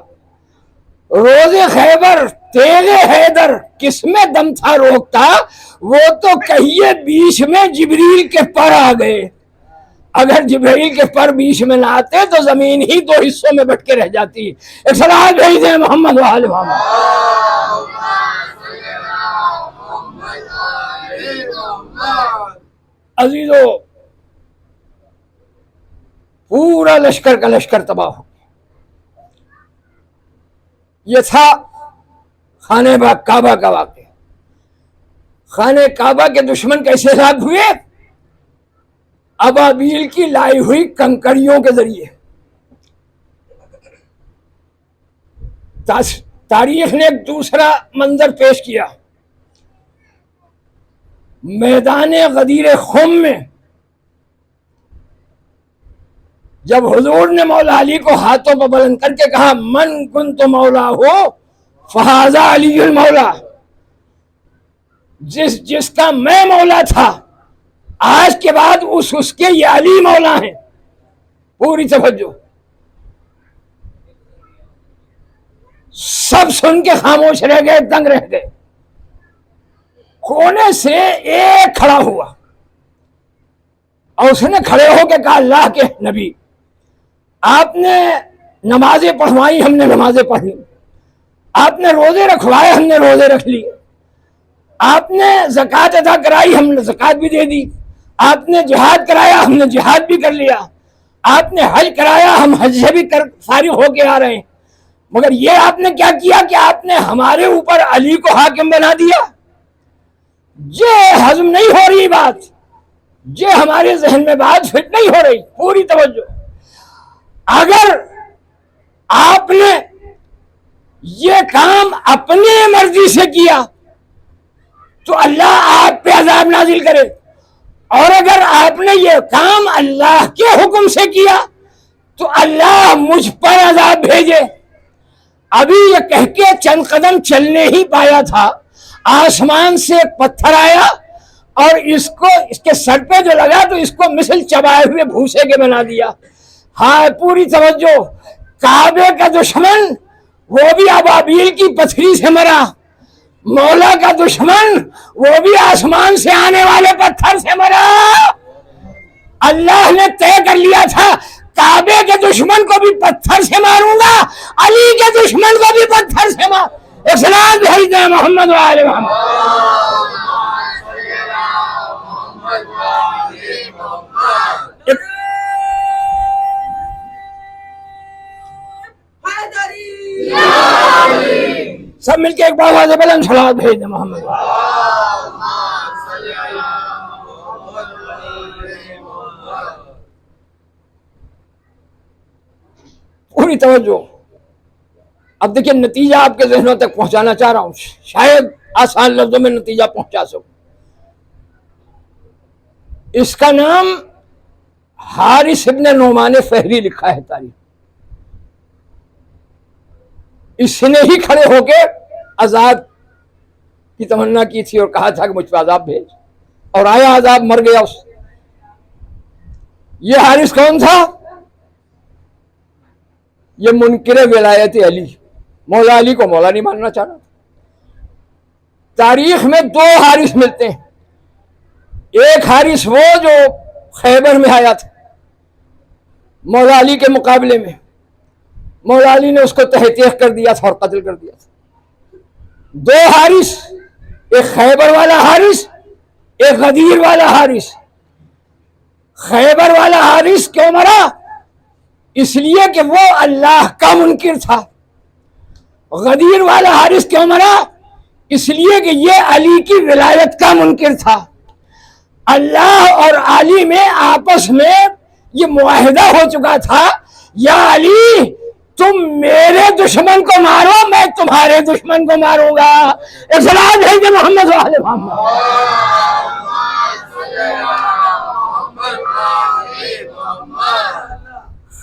रोजे खैबर तेगे हैदर किसमें दम था रोकता, वो तो कहिए बीच में जिब्रील के पर आ गए। अगर जिब्रील के पर बीच में ना आते तो जमीन ही दो हिस्सों में बट के रह जाती। एक सलाह भेज दे मोहम्मद वाले मोहम्मद। अजीजों, पूरा लश्कर का लश्कर तबाह हो गया। यह था खाने काबा का वाक़या। खाने काबा के दुश्मन कैसे हलाक हुए, अबाबील की लाई हुई कंकड़ियों के जरिए। तारीख ने एक दूसरा मंजर पेश किया। मैदान गदीर खुम में जब हुजूर ने मौला अली को हाथों पर बुलंद करके कहा, मन कुन्तु मौला हो फहाजा अलीयुल मौला, जिसका मैं मौला था आज के बाद उसके ये अली मौला हैं। पूरी तवज्जो, सब सुन के खामोश रह गए, दंग रह गए। कोने से एक खड़ा हुआ और उसने खड़े होकर कहा, अल्लाह के नबी, आपने नमाजें पढ़वाई, हमने नमाजें पढ़ी, आपने रोजे रखवाए, हमने रोजे रख लिए, आपने ज़कात अदा कराई, हमने ज़कात भी दे दी, आपने जिहाद कराया, हमने जिहाद भी कर लिया, आपने हज कराया, हम हज से भी कर फारिग होके आ रहे हैं। मगर ये आपने क्या किया कि आपने हमारे ऊपर अली को हाकिम बना दिया। ये हजम नहीं हो रही बात, ये हमारे जहन में बात फिट नहीं हो रही। पूरी तवज्जो, अगर आपने ये काम अपने मर्जी से किया तो अल्लाह आप पे अजाब नाजिल करे, और अगर आपने ये काम अल्लाह के हुक्म से किया तो अल्लाह मुझ पर अजाब भेजे। अभी ये कह के चंद कदम चलने ही पाया था, आसमान से एक पत्थर आया और इसके सर पे जो लगा तो इसको मिसल चबाए हुए भूसे के बना दिया। हाँ, पूरी तवज्जो, काबे का दुश्मन वो भी अबाबील की पथरी से मरा, मौला का दुश्मन वो भी आसमान से आने वाले पत्थर से मरा। अल्लाह ने तय कर लिया था, काबे के दुश्मन को भी पत्थर से मारूंगा, अली के दुश्मन को भी पत्थर से मार। एक सलाम भेज दे मोहम्मद वाले मोहम्मद। सब मिलके एक बाबा से बुलंद सलात भेज दे मोहम्मद। पूरी तवज्जो, अब देखिए नतीजा आपके जहनों तक पहुंचाना चाह रहा हूं, शायद आसान लफ्जों में नतीजा पहुंचा सकूं। इसका नाम हारिस इब्न नोमान फहरी लिखा है तारीख। इसने ही खड़े होके आजाद की तमन्ना की थी और कहा था कि मुझ पर आजाद भेज, और आया अजाब, मर गया उस। ये हारिस कौन था? ये मुनकिर विलायत अली, मौला अली को मौला नहीं मानना चाह रहा। तारीख में दो हारिस मिलते हैं। एक हारिस वो जो खैबर में आया था मौला अली के मुकाबले में, मौला अली ने उसको तहतीह कर दिया था और कत्ल कर दिया था। दो हारिस, एक खैबर वाला हारिस, एक गदीर वाला हारिस। खैबर वाला हारिस क्यों मरा? इसलिए कि वो अल्लाह का मुनकिर था। गदीर वाला हारिस क्यों मरा? इसलिए कि ये अली की विलायत का मुनकिर था। अल्लाह और अली में आपस में ये मुआहिदा हो चुका था, या अली तुम मेरे दुश्मन को मारो, मैं तुम्हारे दुश्मन को मारूंगा। इस्लाम है कि मोहम्मद वाले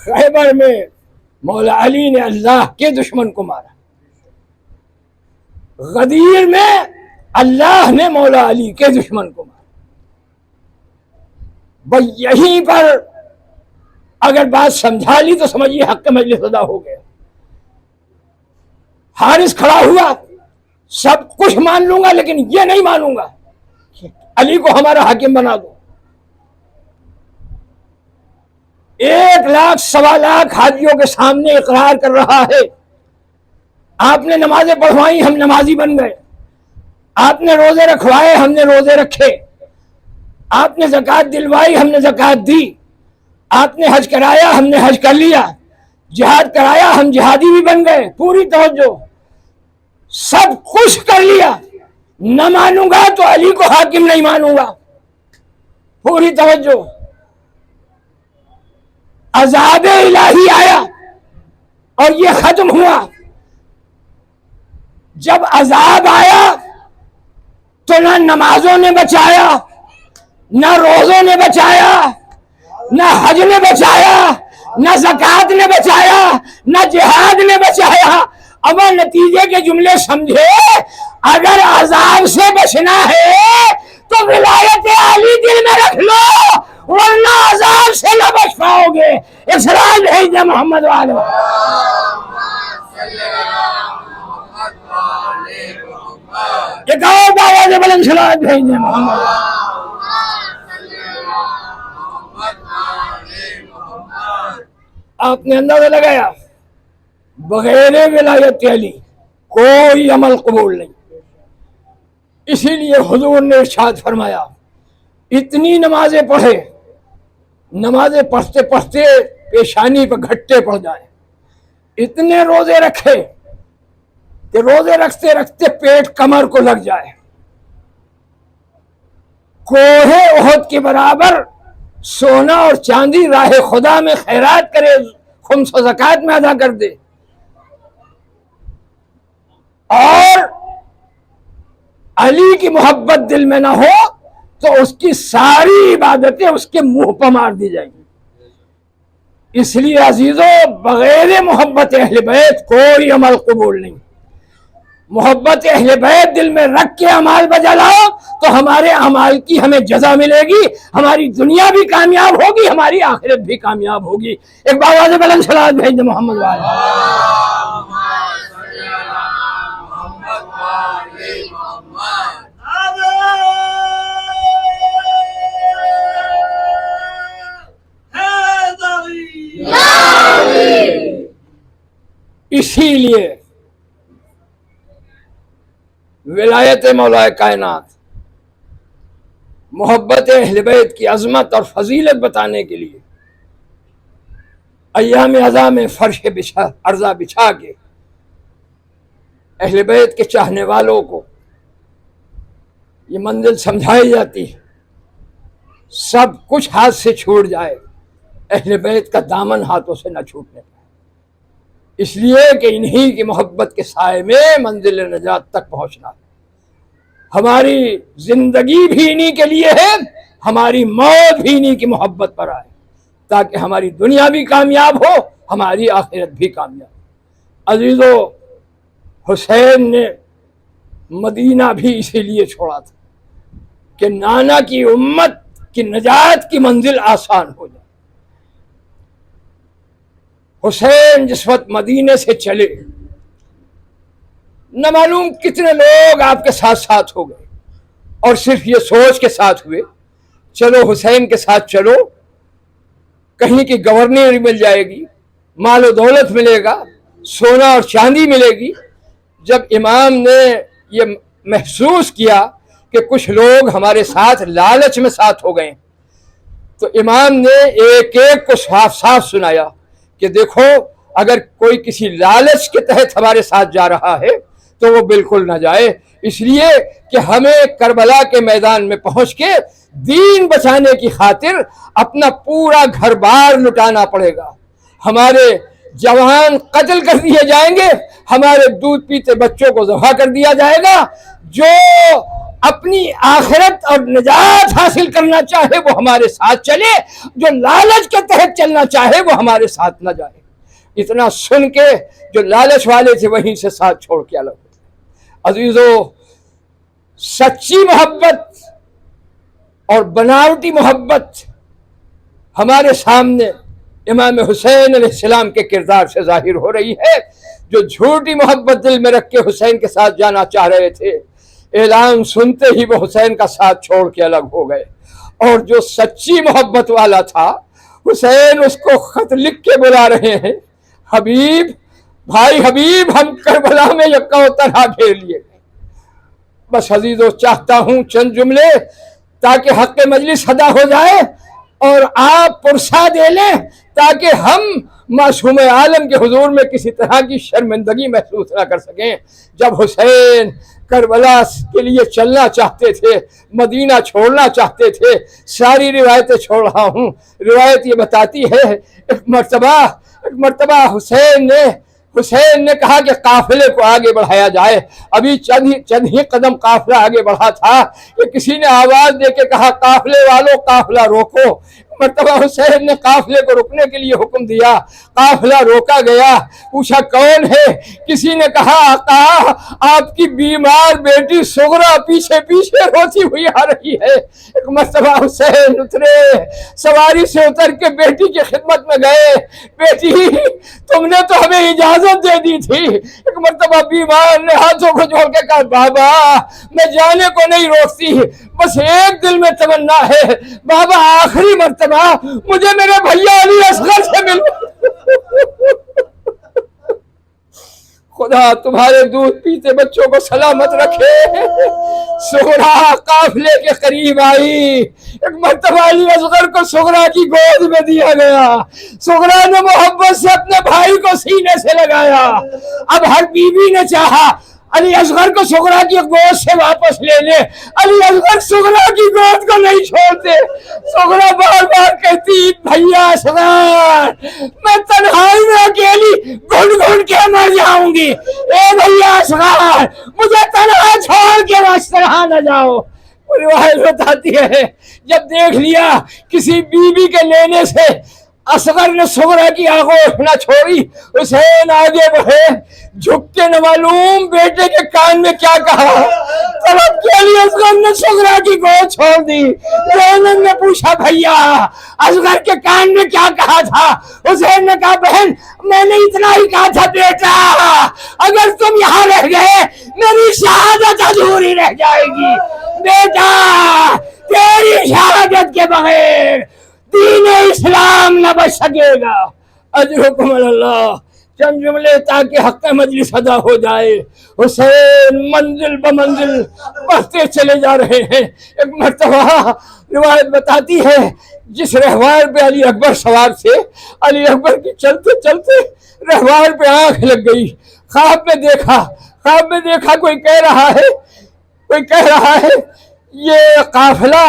खैबर में मौला अली ने अल्लाह के दुश्मन को मारा, गदीर में अल्लाह ने मौला अली के दुश्मन को मारा। भाई यहीं पर अगर बात समझा ली तो समझिए हक मजलिस अदा हो गया। हारिस खड़ा हुआ, सब कुछ मान लूंगा लेकिन ये नहीं मानूंगा, अली को हमारा हाकिम बना दो। 1 लाख सवा लाख हाजियों के सामने इकरार कर रहा है, आपने नमाजें पढ़वाई, हम नमाजी बन गए। आपने रोजे रखवाए, हमने रोजे रखे। आपने ज़कात दिलवाई, हमने ज़कात दी। आपने हज कराया, हमने हज कर लिया। जिहाद कराया, हम जिहादी भी बन गए। पूरी तवज्जो, सब कुछ कर लिया। न मानूंगा तो अली को हाकिम नहीं मानूंगा। पूरी तवज्जो। अज़ाब इलाही आया और ये खत्म हुआ। जब अज़ाब आया तो ना नमाजों ने बचाया, ना रोजों ने बचाया, ना हज ने बचाया, ना ज़कात ने बचाया, ना जिहाद ने बचाया। अब नतीजे के जुमले समझे। अगर अज़ाब से बचना है तो विलायत अली दिल में रख लो, वरना अज़ाब से न बच पाओगे। इस्लाम भेज दे मोहम्मद वाले। ये कहो बाबा ने बुलंद सलात भेज दे मोहम्मद। आपने अंदाजा लगाया बगैर विलायत अली कोई अमल कबूल नहीं। इसीलिए हुजूर ने इरशाद फरमाया, इतनी नमाजें पढ़े, नमाजें पढ़ते पढ़ते पेशानी पर घट्टे पड़ जाए। इतने रोजे रखे कि रोजे रखते रखते पेट कमर को लग जाए। कोहे ओहद के बराबर सोना और चांदी राह खुदा में खैरात करे, खुम्स व ज़कात में अदा कर दे, और अली की मोहब्बत दिल में ना हो तो उसकी सारी इबादतें उसके मुंह पर मार दी जाएंगी। इसलिए अजीजों, बगैर मोहब्बत अहले बैत कोई अमल कबूल नहीं। मोहब्बत अहले बैत दिल में रख के अमाल बजा लाओ तो हमारे अमाल की हमें जजा मिलेगी। हमारी दुनिया भी कामयाब होगी, हमारी आखिरत भी कामयाब होगी। एक बाबा से बुलंद सलात भेज दे मोहम्मद वाले। इसीलिए विलायत मौला कायनात, मोहब्बत अहले बैत की अजमत और फजीलत बताने के लिए अय्याम अज़ा में फर्श अर्जा बिछा के अहले बैत के चाहने वालों को ये मंजिल समझाई जाती है। सब कुछ हाथ से छूट जाए, अहले बैत का दामन हाथों से न छूटने पाए। इसलिए कि इन्हीं की मोहब्बत के साए में मंजिल नजात तक पहुंचना है। हमारी जिंदगी भी इन्हीं के लिए है, हमारी मौत भी इन्हीं की मोहब्बत पर आए, ताकि हमारी दुनिया भी कामयाब हो, हमारी आखिरत भी कामयाब। अजीजों, हुसैन ने मदीना भी इसीलिए छोड़ा था। कि नाना की उम्मत की नजात की मंजिल आसान हो जाए। हुसैन जिस वक्त मदीने से चले, न मालूम कितने लोग आपके साथ साथ हो गए, और सिर्फ ये सोच के साथ हुए चलो हुसैन के साथ चलो, कहीं की गवर्नरी मिल जाएगी, मालो दौलत मिलेगा, सोना और चांदी मिलेगी। जब इमाम ने ये महसूस किया कि कुछ लोग हमारे साथ लालच में साथ हो गए, तो इमाम ने एक एक को साफ साफ सुनाया कि देखो, अगर कोई किसी लालच के तहत हमारे साथ जा रहा है तो वो बिल्कुल ना जाए, इसलिए कि हमें करबला के मैदान में पहुंच के दीन बचाने की खातिर अपना पूरा घर बार लुटाना पड़ेगा। हमारे जवान कत्ल कर दिए जाएंगे, हमारे दूध पीते बच्चों को ज़बह कर दिया जाएगा। जो अपनी आखिरत और निजात हासिल करना चाहे वो हमारे साथ चले, जो लालच के तहत चलना चाहे वो हमारे साथ न जाए। इतना सुन के जो लालच वाले थे वहीं से साथ छोड़ के अलग हो। अजीजों, सच्ची मोहब्बत और बनावटी मोहब्बत हमारे सामने इमाम हुसैन अलैहिस्सलाम के किरदार से जाहिर हो रही है। जो झूठी मोहब्बत दिल में रख के हुसैन के साथ जाना चाह रहे थे, ऐलान सुनते ही वो हुसैन का साथ छोड़ के अलग हो गए। और जो सच्ची मोहब्बत वाला था, हुसैन उसको खत लिख के बुला रहे हैं, हबीब, भाई हबीब, हम करबला में यक्का तरह घेर लिए गए। बस अजीजों, चाहता हूं चंद जुमले ताकि हक मजलिस अदा हो जाए और आप पुरसा दे लें, ताकि हम मासूम आलम के हुजूर में किसी तरह की शर्मिंदगी महसूस ना कर सकें। जब हुसैन करबला के लिए चलना चाहते थे, मदीना छोड़ना चाहते थे, सारी रिवायतें छोड़ रहा हूँ। रिवायत ये बताती है, एक मर्तबा हुसैन ने कहा कि काफिले को आगे बढ़ाया जाए। अभी चंद ही कदम काफिला आगे बढ़ा था कि किसी ने आवाज देके कहा, काफिले वालों, काफिला रोको। मर्तबा हुसैन ने काफिले को रुकने के लिए हुक्म दिया, काफिला रोका गया। पूछा कौन है? किसी ने कहा, आका, आपकी बीमार बेटी सुगरा पीछे पीछे रोती हुई आ रही है। एक मर्तबा हुसैन उतरे, सवारी से उतर के बेटी की खिदमत में गए। बेटी, तुमने तो हमें इजाजत दे दी थी। एक मर्तबा बीमार ने हाथों को जोड़ के कहा, बाबा, मैं जाने को नहीं रोकती, बस एक दिल में तमन्ना है, बाबा, आखिरी मर्तबा मुझे मेरे भैया अली असगर से मिलो। खुदा तुम्हारे दूध पीते बच्चों को सलामत रखे। सुगरा काफिले के करीब आई। एक मर्तबा अली असगर को सुगरा की गोद में दिया गया। सुगरा ने मोहब्बत से अपने भाई को सीने से लगाया। अब हर बीवी ने चाहा अली असगर को सुगरा की गोद से वापस ले ले। अली असगर सुगरा की गोद को नहीं छोड़ते। सुगरा बार बार कहती, भैया असगर, मैं तन्हाई में अकेली घुट घुट के मर जाऊंगी। ए भैया असगर, मुझे तन्हा छोड़ के बस तरह न जाओ। रिवायत बताती है, जब देख लिया किसी बीवी के लेने से असगर ने सुगरा की आगोश न छोड़ी, हुसैन आगे बढ़े, झुक के न मालूम बेटे के कान में क्या कहा। तड़प के लिए असगर ने सुगरा की गोद छोड़ दी। ज़ैनब ने पूछा, भैया, असगर के कान में क्या कहा था? हुसैन ने कहा, बहन, मैंने इतना ही कहा था, बेटा, अगर तुम यहाँ रह गए मेरी शहादत अधूरी रह जाएगी। बेटा, तेरी शहादत के बगैर दीन इस्लाम न बच सकेगा। अजरुकुम अल्लाह। चंद जुमले ताकि हक़ मजलिस अदा हो जाए। हुसैन मंजिल ब मंजिल बढ़ते चले जा रहे हैं। एक मर्तबा रिवायत बताती है, जिस रहवार पे अली अकबर सवार थे, अली अकबर की चलते चलते रहवार पे आंख लग गई। ख्वाब में देखा कोई कह रहा है ये काफिला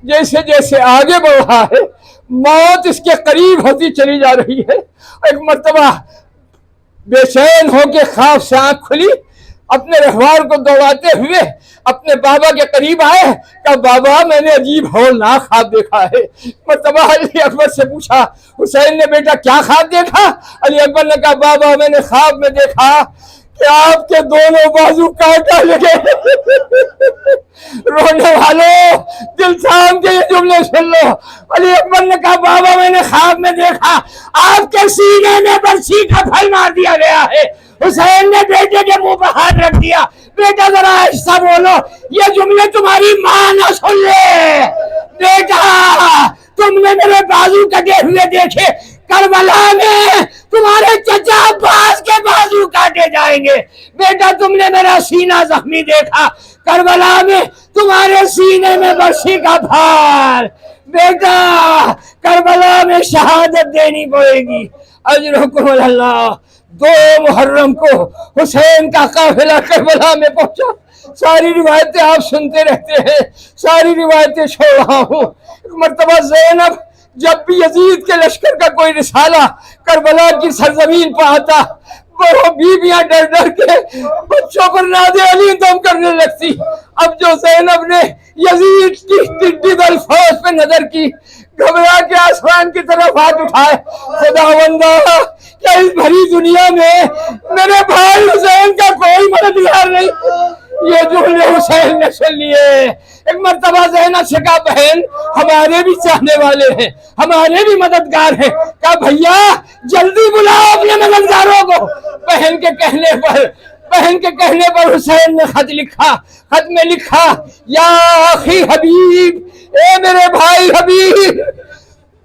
जैसे जैसे आगे बढ़ रहा है, मौत इसके करीब होती चली जा रही है। एक मर्तबा बेचैन होकर ख्वाब से आंख खुली, अपने रहवार को दौड़ाते हुए अपने बाबा के करीब आए। कहा, बाबा, मैंने अजीब हौलनाक ख्वाब देखा है। मर्तबा अली अकबर से पूछा, हुसैन ने, बेटा, क्या ख्वाब देखा? अली अकबर ने कहा, बाबा, मैंने ख्वाब में देखा कि आपके दोनों बाजू काटा लगे। रोने वालों, दिल थाम के ये जुमले सुन लो। अली अकबर ने कहा, बाबा मैंने ख्वाब में देखा आपके सीने में बरछी का फल मार दिया गया है। हुसैन ने बेटे के मुंह पर हाथ रख दिया, बेटा जरा ऐसा बोलो, ये जुमले तुम्हारी माँ ना सुन ले। बेटा तुमने मेरे बाजू कटे हुए देखे, करबला में तुम्हारे चचा अब्बास के बाजू काटे जाएंगे। बेटा तुमने मेरा सीना जख्मी देखा, करबला में तुम्हारे सीने में बरछी का फाल। बेटा करबला में शहादत देनी पड़ेगी। अजरकुम अल्लाह। 2 मुहर्रम को हुसैन का काफिला करबला में पहुंचा। सारी रिवायतें आप सुनते रहते हैं, सारी रिवायतें छोड़ रहा हूँ। एक मर्तबा ज़ैनब जब भी यजीद के लश्कर का कोई रिसाला करबला की सरजमीन पर आता, वो बीबियां डर डर के बच्चों पर नादे अली दम करने लगती। अब जो ज़ैनब ने यजीद की टिड्डी दल फौज पे नजर की, घबरा के आसमान की तरफ हाथ उठाए, खुदावंदा क्या इस भरी दुनिया में मेरे भाई हुसैन का कोई मददगार नहीं? ये जुमले हुसैन ने सुन लिए। एक मर्तबा ज़ैनब से कहा, बहन हमारे भी चाहने वाले हैं, हमारे भी मददगार हैं। कहा भैया जल्दी बुलाओ अपने मददगारों को। बहन के कहने पर हुसैन ने खत लिखा। खत में लिखा, या अखी हबीब, ए मेरे भाई हबीब,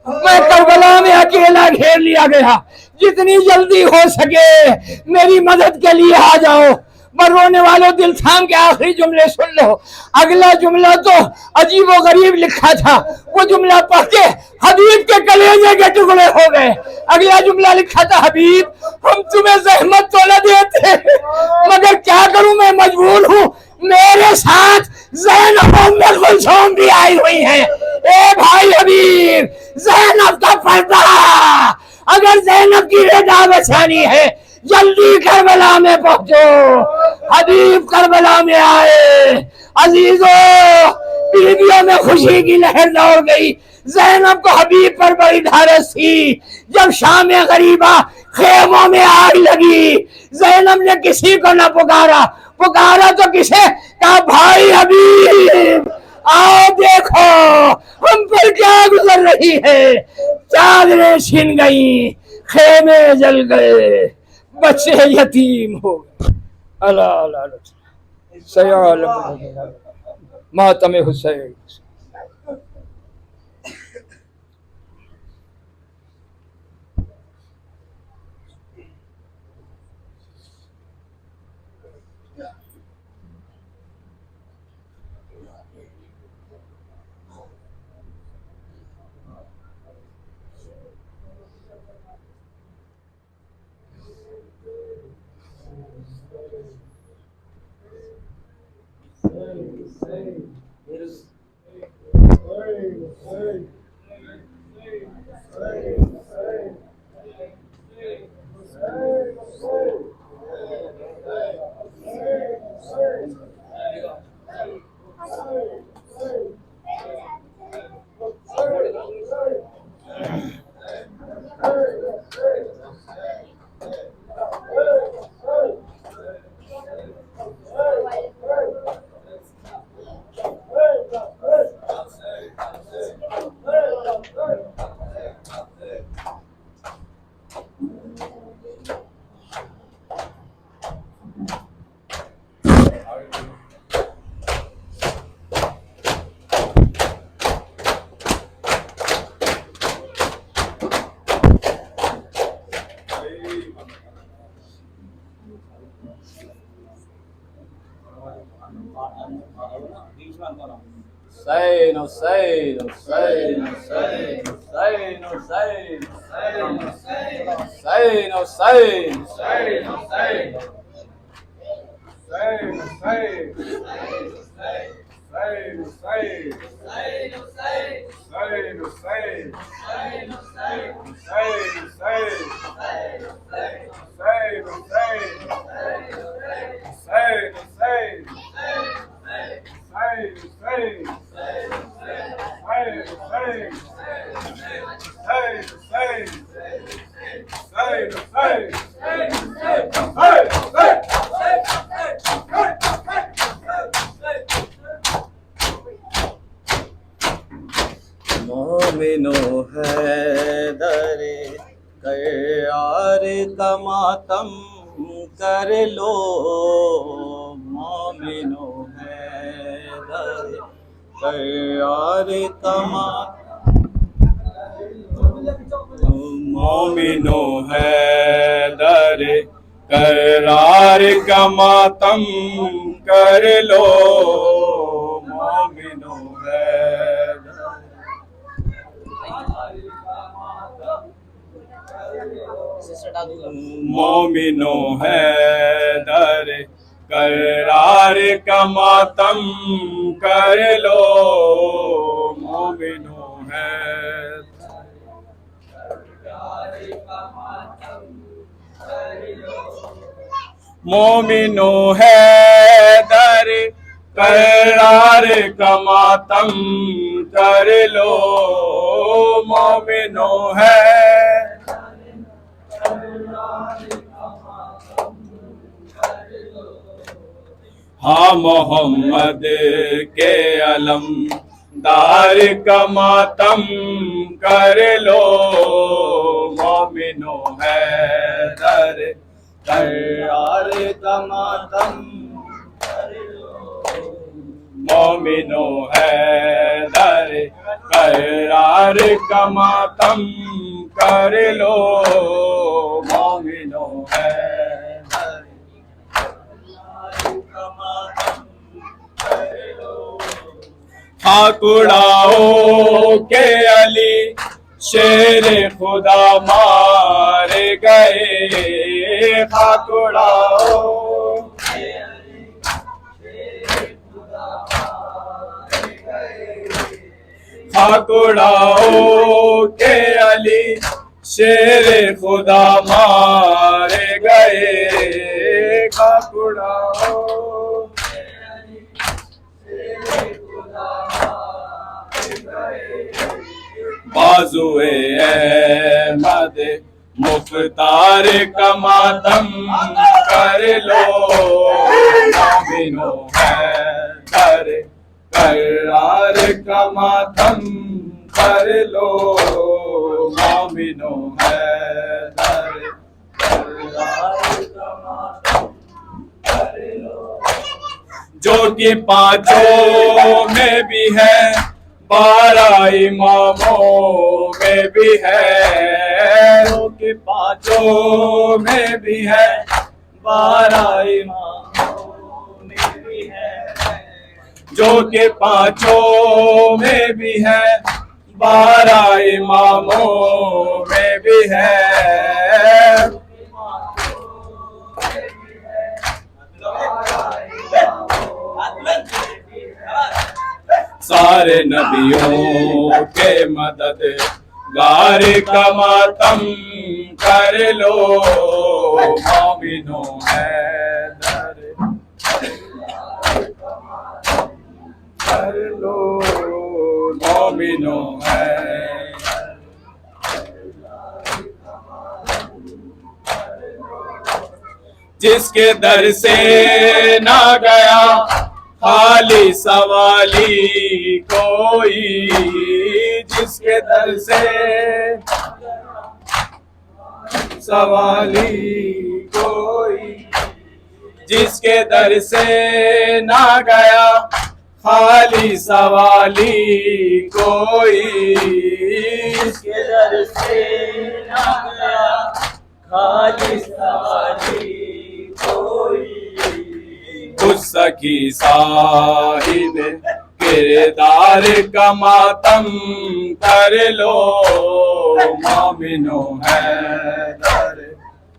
मैं करबला में अकेला घेर लिया गया, जितनी जल्दी हो सके मेरी मदद के लिए आ जाओ। पर रोने वालों, दिल थाम के आखिरी जुमले सुन लो। अगला जुमला तो अजीबो गरीब लिखा था, वो जुमला पढ़ के हबीब के कलेजे के टुकड़े हो गए। अगला जुमला लिखा था, हबीब हम तुम्हें जहमत तो न देते, मगर क्या करूं मैं मजबूर हूँ, मेरे साथ ज़ैनब उम्मे कुलसूम भी आई हुई है। ए भाई हबीब, ज़ैनब का पर्दा, अगर ज़ैनब की रजा बचानी है जल्दी करबला में पहुंचो। हबीब करबला में आए। अजीजों, बीवियों में खुशी की लहर दौड़ गई। ज़ैनब को हबीब पर बड़ी धारस थी। जब शाम गरीबा खेमों में आग लगी, ज़ैनब ने किसी को न पुकारा तो किसे कहा, भाई हबीब आओ देखो हम पर क्या गुजर रही है। चादरें छिन गई, खेमे जल गए, बच्चे यतीम हो गए। अल्लाह मातम Hussain. Hussein, Hussein, Hussein, Hussein, Hussein, Hussein, Hussein, Hussein, Hussein, Hey! मोमिनो Haider यार का मातम कर लो, मोमिनो हैदर यार का मोमिनो हैदर करार का मातम कर लो, मोमिनो मोमिनो हैदर करार का मातम कर लो, मोमिनो मोमिनो हैदर करार का मातम कर लो, मोमिनो है हाँ मोहम्मद के अलम दार का मातम कर लो, मोमिनो हैदर करार का मातम कर लो, मोमिनो हैदर करार का मातम कर लो, मोमिनो हैदर ठाकुराओ के अली शेर खुदा मारे गए, ठाकुराओ ठाकुराओ के अली शेर खुदा मारे गए, ठाकुराओ बाजुए अहमद मुख्तार का मातम कर लो, मोमिनो हैदर करार का मातम कर लो, मोमिनो हैदर करार का मातम कर लो, जो कि पांचों में भी है 12 इमामों में भी है, जो कि पांचों में भी है 12 इमामों में भी है, जो कि पांचों में भी है 12 इमामों में भी है, सारे नबियों के मदद गार का मातम कर लो, मोमिनो हैदर कर लो, मोमिनो हैदर जिसके दर से ना गया खाली सवाली कोई, जिसके दर से सवाली कोई, जिसके दर से ना गया खाली सवाली कोई, जिसके दर से ना गया खाली सवाली कोई, उस सखी साहिब किरदार का मातम कर लो, मोमिनो हैदर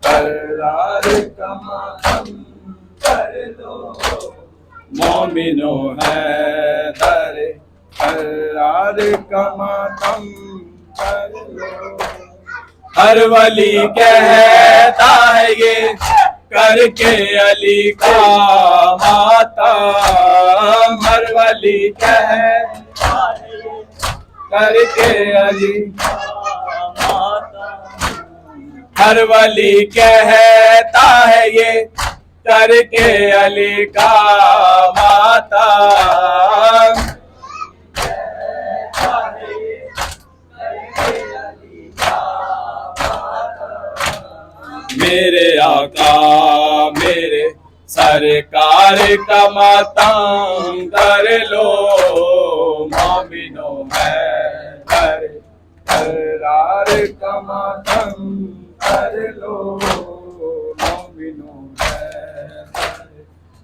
करार का मातम कर लो, मोमिनो हैदर करार का मातम कर लो, हर वली कहता है ये करके अली का मातम, हर वली कहता है करके अली का मातम, हर वली कहता है ये करके अली का मातम, मेरे आका मेरे सरकार का मातम कर लो मोमिनो है करार का मातम कर लो मोमिनो है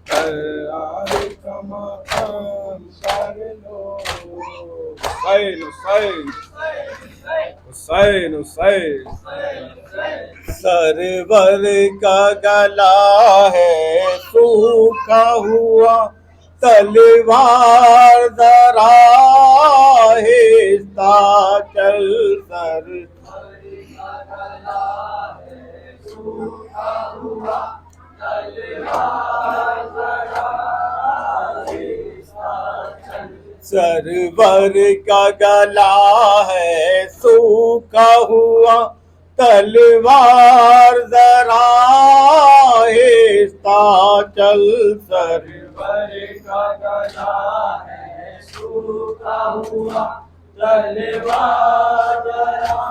करार का मातम कर लो। हुसैन हुसैन हुसैन हुसैन सरवर का गला है सूखा हुआ तलवार जरा हिस्सा चल सर सरवर का गला है सूखा हुआ तलवार जरा हिस्सा चल सरवर का गला है सूखा हुआ तलवार जरा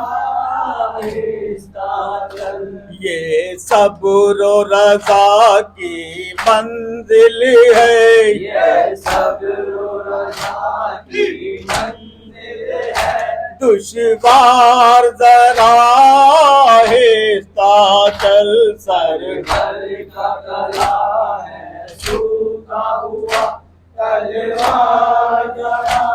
हिस्सा चल। ये सब्र रज़ा की मंजिल है, ये सब्र रज़ा की मंजिल है, दुश्वार जरा हिस्सा चल सरवर का गला है सूखा हुआ तलवार जरा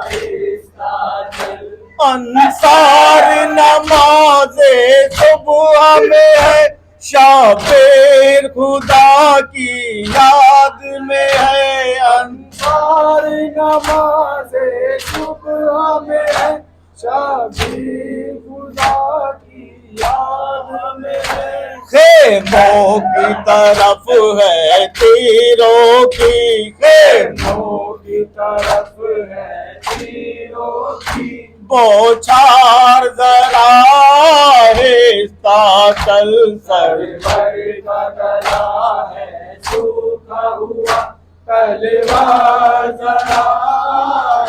हिस्सा चल। अंसार नमाज़े सुबह में है, शाबेर खुदा की याद में है। अंसार नमाज़े सुबह में है, शाबेर खुदा की याद में है। खेमों की तरफ है तीरों की, खेमों की तरफ है तीरों की, बौछार जरा हिस्सा चल सरवर का गला है सूखा हुआ तलवार जरा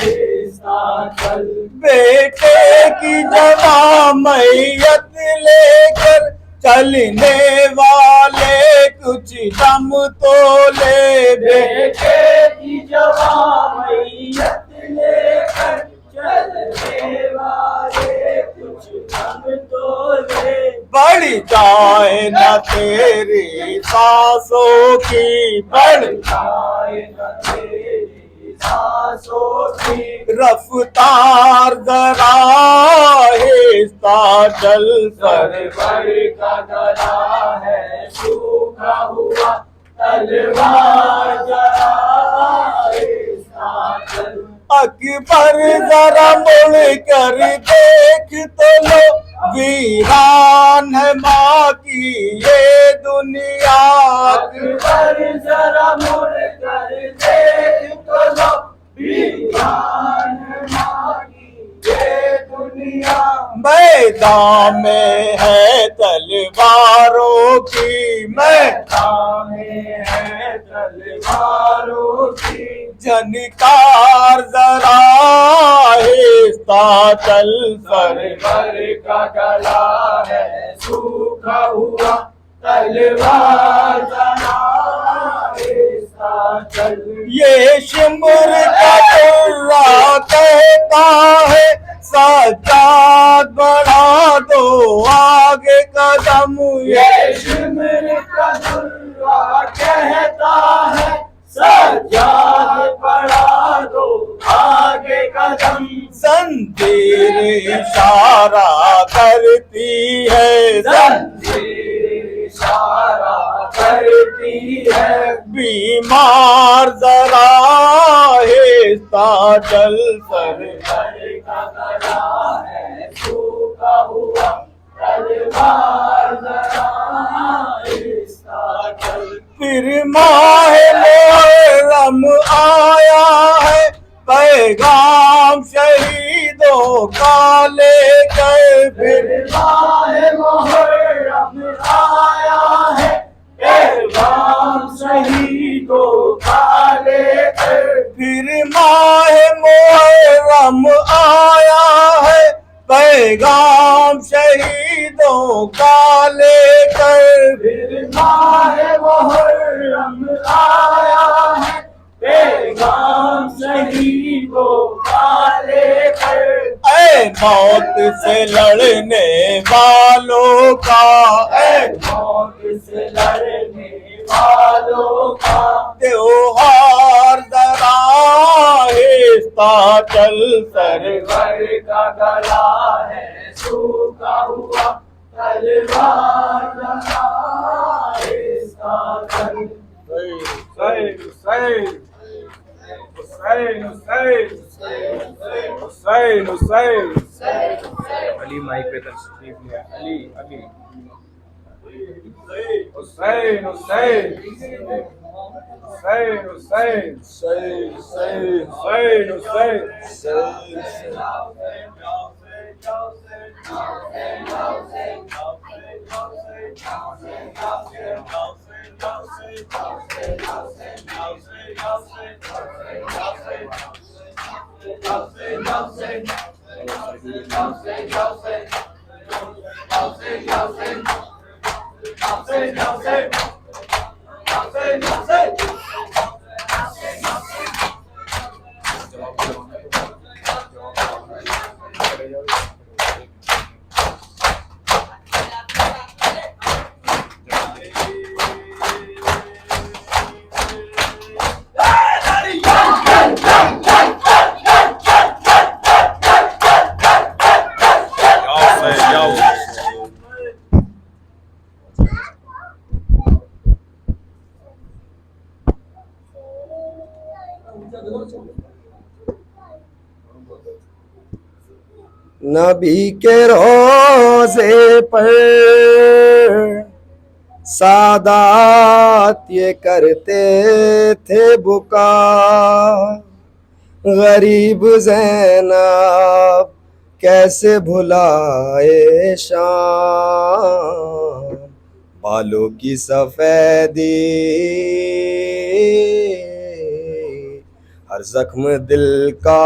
हिस्सा चल। बेटे की जवां मैयत लेकर चलने वाले कुछ दम तो ले, बेटे की जवां मैयत लेकर चलने वाले कुछ दम तो ले। बढ़ जाए न तेरी सांसों की, बढ़ जाए न तेरी सांसों की रफ्तार जरा हिस्सा चल सरवर का गला है सूखा हुआ तलवार जरा हिस्सा चल। अकबर जरा मुड़ कर देख तो लो, वीरान है माँ की ये दुनिया। अकबर जरा मुड़ कर देख तो लो, वीरान है माँ की ये दुनिया। मैदान में है तलवारों की, मैदान में है तलवारों की, जनकार जरा हिस्सा चल सरवर का गला है सूखा हुआ तलवार जरा हिस्सा चल। ये शिमर का दुर्रा कहता है सज्जाद बढ़ा दो आगे कदम। ये शिमर का दुर्रा कहता है सज्जाद बढ़ा दो आगे कदम। जंजीर इशारा करती है, जंजीर इशारा करती है, बीमार जरा हिस्सा चल सरवर का गला है सूखा हुआ तलवार जरा हिस्सा चल। फिर माह मुहर्रम आया है, पैगाम शहीदों का लेकर। फिर माह मुहर्रम आया है, पैगाम शहीदों का लेकर। फिर माह मुहर्रम आया है, पैगाम शहीदों का लेकर। तेरे माहे मुहर्रम आया है, पैगाम शहीदों वाले पर। ऐ मौत से लड़ने वालों का, ऐ मौत से लड़ने वालों का त्योहार जरा हिस्सा चल, सरवर का गला है सूखा हुआ, तलवार जरा हिस्सा चल। हुसैन हुसैन हुसैन हुसैन हुसैन हुसैन। अली माइक पे तशरीफ लिया, अली अली। हुसैन हुसैन हुसैन हुसैन हुसैन हुसैन नबी के रोज़े पर सादात ये करते थे बुका, गरीब ज़ैनब कैसे भुलाए शाम, बालों की सफ़ेदी हर जख्म दिल का,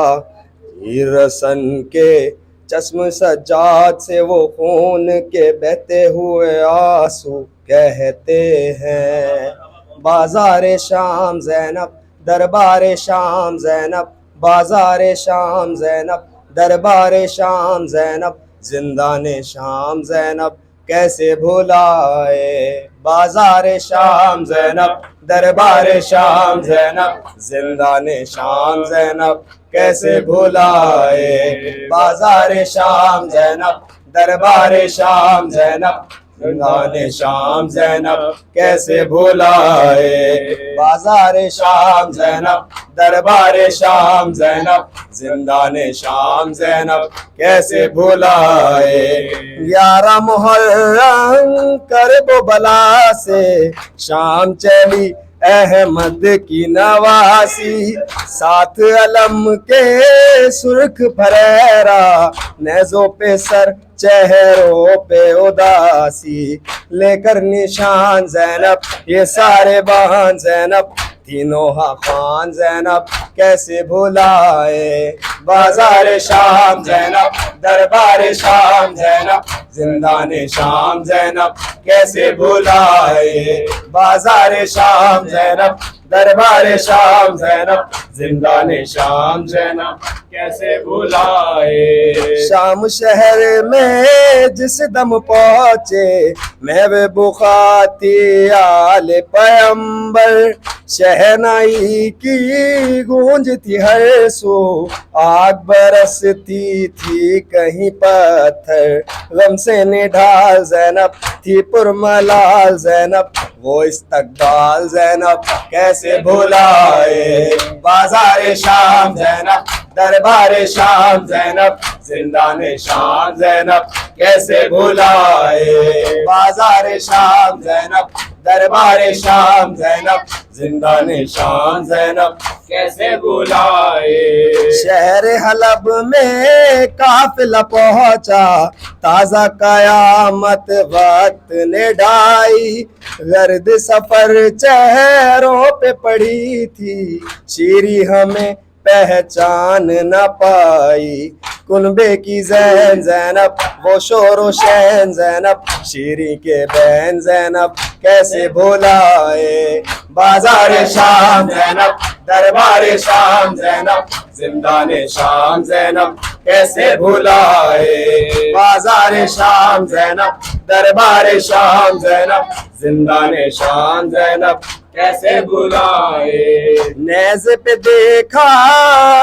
रसन के चश्म सज्जाद से वो खून के बहते हुए आंसू कहते हैं। बाज़ार शाम ज़ैनब, दरबार शाम ज़ैनब, बाज़ार शाम ज़ैनब, दरबार शाम ज़ैनब, जिंदाने शाम ज़ैनब कैसे भुलाए। बाज़ार शाम ज़ैनब, दरबार शाम ज़ैनब, जिंदाने शाम ज़ैनब कैसे भुलाए। बाज़ार शाम ज़ैनब, दरबार शाम ज़ैनब, जिंदाने शाम ज़ैनब कैसे भुलाए। बाज़ार शाम ज़ैनब, दरबार शाम ज़ैनब, जिंदाने शाम ज़ैनब कैसे भुलाए। 11 मुहर्रम करबो बला से शाम चली अहमद की नवासी, साथ अलम के सुर्ख फरेरा, नेज़ों पे सर चेहरों पे उदासी, लेकर निशान ज़ैनब ये सारे बहान ज़ैनब, तीनों हाफ़ान ज़ैनब कैसे भुलाए। बाज़ार शाम ज़ैनब, दरबार शाम ज़ैनब, जिंदाने शाम ज़ैनब कैसे भुलाए। बाज़ार शाम ज़ैनब, दरबार शाम ज़ैनब, जिंदाने शाम ज़ैनब कैसे भुलाए। शाम शहर में जिस दम पहुँचे महवे बुखाती आले पैगंबर, शहनाई की गूंज थी हर सो, आग बरसती थी कहीं पत्थर, गम से निढाल ज़ैनब थी पुरमलाल ज़ैनब, वो इस्तकबाल ज़ैनब कैसे भुलाए। बाज़ार शाम ज़ैनब, दरबार शाम ज़ैनब, जिंदाने शाम ज़ैनब कैसे भुलाए। बाज़ार शाम ज़ैनब, दरबार शाम ज़ैनब, जिंदाने शाम ज़ैनब कैसे भुलाए। शहर हलब में काफिला पहुंचा, ताज़ा कयामत वक्त ने ढाई, गर्द सफर चेहरों पे पड़ी थी, शीरी हमें पहचान न पाई। कुनबे की जैन ज़ैनब, वो शोरो शैन ज़ैनब, शीरी के बहन ज़ैनब कैसे भुलाए। बाजार शाम ज़ैनब, दरबार शाम ज़ैनब, जिंदाने शाम ज़ैनब कैसे भुलाए। बाजार शाम ज़ैनब, दरबार शाम ज़ैनब, जिंदाने शाम ज़ैनब कैसे भुलाए। नेज़ पे देखा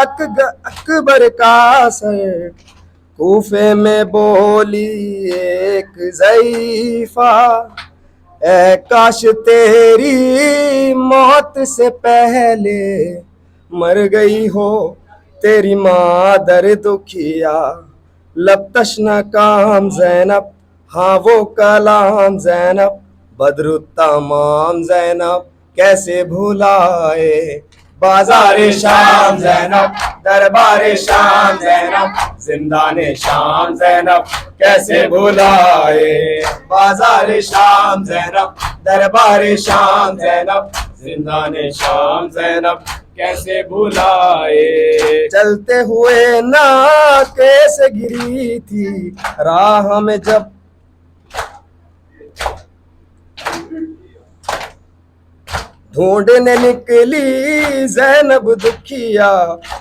अकबर का सर, कूफे में बोली एक ज़ईफ़ा, ए काश तेरी मौत से पहले मर गई हो तेरी मादर दुखिया। लब तशना काम ज़ैनब, हाँ वो कलाम ज़ैनब, बद्रु तमाम ज़ैनब कैसे भुलाए। बाजार शाम ज़ैनब, दरबार शाम ज़ैनब, जिंदाने शाम ज़ैनब कैसे भुलाए। बाजार शाम ज़ैनब, दरबार शाम ज़ैनब, जिंदाने शाम ज़ैनब कैसे भुलाए। चलते हुए ना कैसे गिरी थी राह में जब, ढूंढने निकली ज़ैनब दुखिया,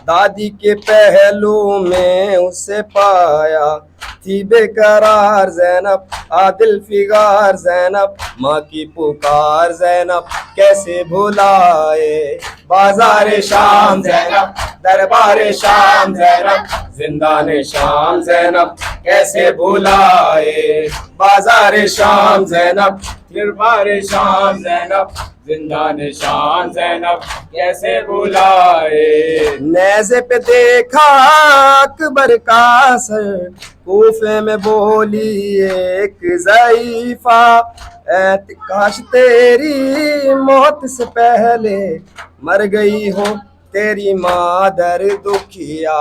दादी के पहलू में उसे पाया। थी बेकरार ज़ैनब, आदिल फिगार ज़ैनब, माँ की पुकार ज़ैनब कैसे भुलाए। बाजार शाम ज़ैनब, दरबार शाम ज़ैनब, जिंदाने शाम ज़ैनब कैसे भुलाए। बाजार शाम ज़ैनब, दरबार शाम ज़ैनब, जिंदाने शाम ज़ैनब कैसे भुलाए। नेज़े पे देखा अकबर का सर, कूफे में बोली एक ज़ईफ़ा, काश तेरी मौत से पहले मर गई हो तेरी मादर दुखिया।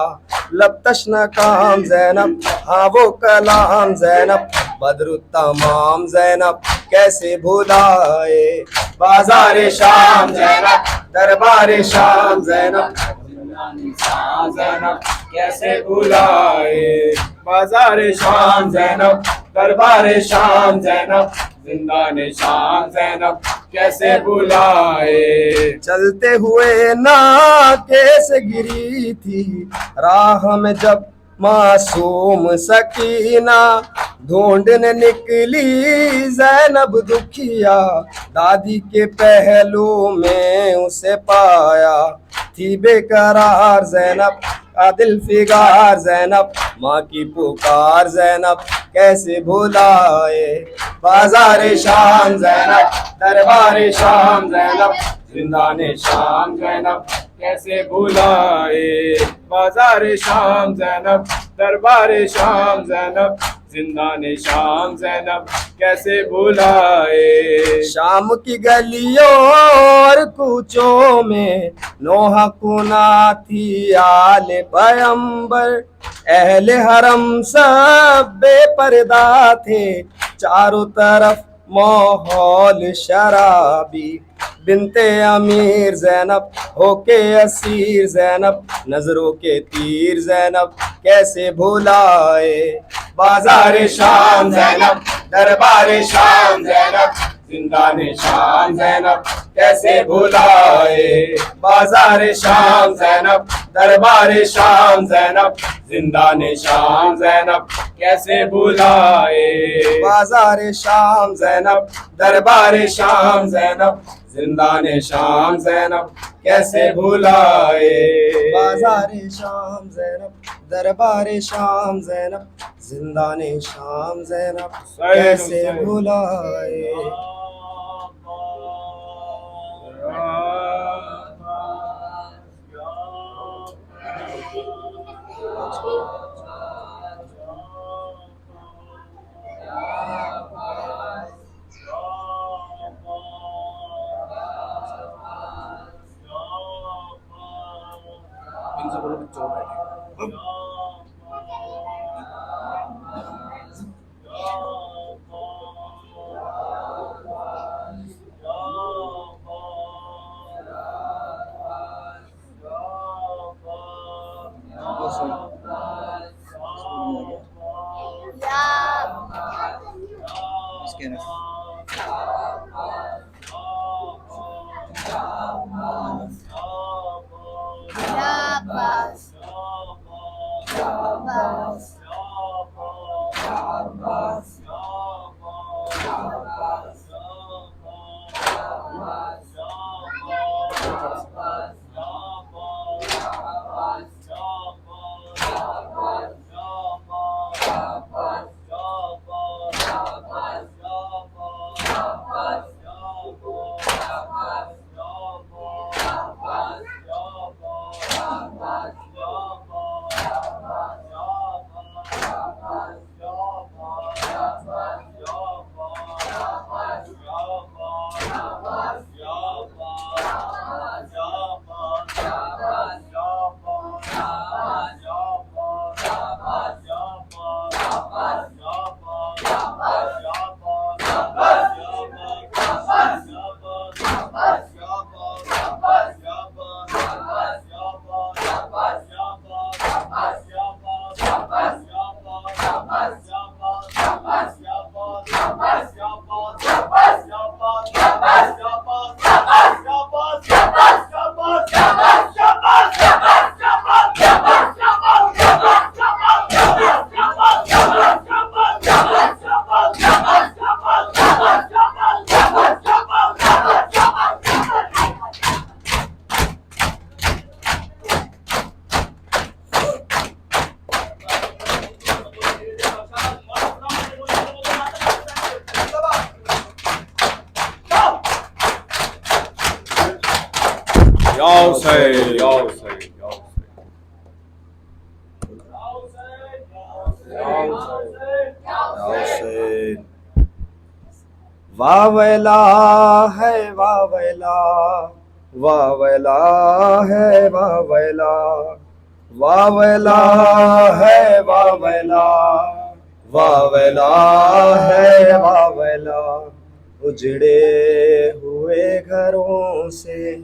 लब तशना काम ज़ैनब, हाँ वो कलाम ज़ैनब, बद्रु तमाम ज़ैनब कैसे भुलाए। बाजार शाम ज़ैनब, दरबार शाम ज़ैनब, शाम ज़ैनब कैसे भुलाए। बाजार शाम ज़ैनब, दरबार शाम ज़ैनब, जिंदाने शाम ज़ैनब कैसे भुलाए। चलते हुए ना कैसे गिरी थी राह में जब मासूम सकीना, ढूंढने निकली ज़ैनब दुखिया, दादी के पहलू में उसे पाया। थी बेकरार ज़ैनब, आदिल फिगार ज़ैनब, माँ की पुकार ज़ैनब कैसे भुलाए। बाजार शाम ज़ैनब, दरबार शाम ज़ैनब, जिंदाने शाम ज़ैनब कैसे भुलाए। बाजार शाम ज़ैनब, दरबार शाम ज़ैनब, जिंदाने शाम ज़ैनब कैसे भुलाए। शाम की गलियों और कूचों में नोहा कुना थी आले पैगंबर, अहले हरम सब बेपर्दा थे, चारों तरफ माहौल शराबी। बिनते अमीर ज़ैनब होके असीर ज़ैनब, नजरों के तीर ज़ैनब कैसे भुलाए। बाजार शाम ज़ैनब, दरबार शाम ज़ैनब, जिंदाने शाम ज़ैनब कैसे भुलाए। बाजार शाम ज़ैनब, दरबार शाम ज़ैनब, जिंदाने शाम ज़ैनब कैसे भुलाए। बाजार शाम ज़ैनब, दरबार शाम ज़ैनब, जिंदाने शाम ज़ैनब कैसे भुलाए। बाजार शाम ज़ैनब, दरबार शाम ज़ैनब, जिंदाने शाम ज़ैनब कैसे भुलाए। Y'all say, y'all say, y'all say. वावैला है वावैला, वावैला है वावैला, वावैला है वावैला, वावैला है वावैला। उजड़े हुए घरों से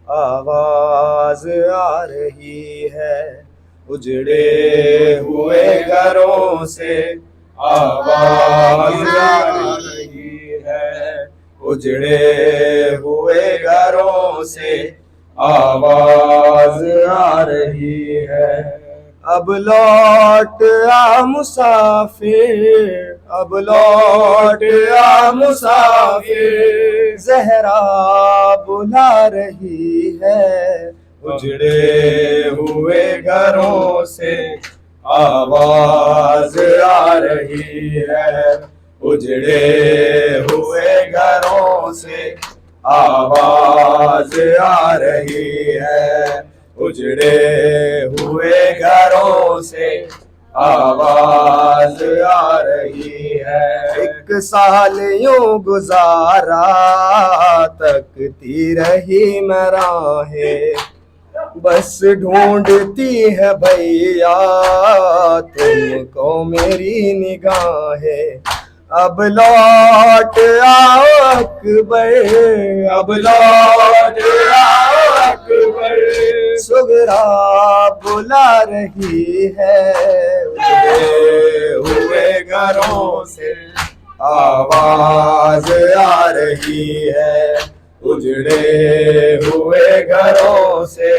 आवाज आ रही है, उजड़े हुए घरों से आवाज आ रही है, उजड़े हुए घरों से आवाज आ रही है। अब लौट आ मुसाफिर, अब लौट आ मुसाफिर, ज़हरा बुला रही है। उजड़े हुए घरों से आवाज आ रही है, उजड़े हुए घरों से आवाज आ रही है, उजड़े हुए घरों से आवाज आ रही है। एक साल यूं गुजारा तकती रही मैं राहें, बस ढूंढती है भैया तुमको मेरी निगाहें। अब लौट आओ अकबर, अब लौट आओ अकबर, सुगरा बुला रही है। उजड़े हुए घरों से आवाज आ रही है, उजड़े हुए घरों से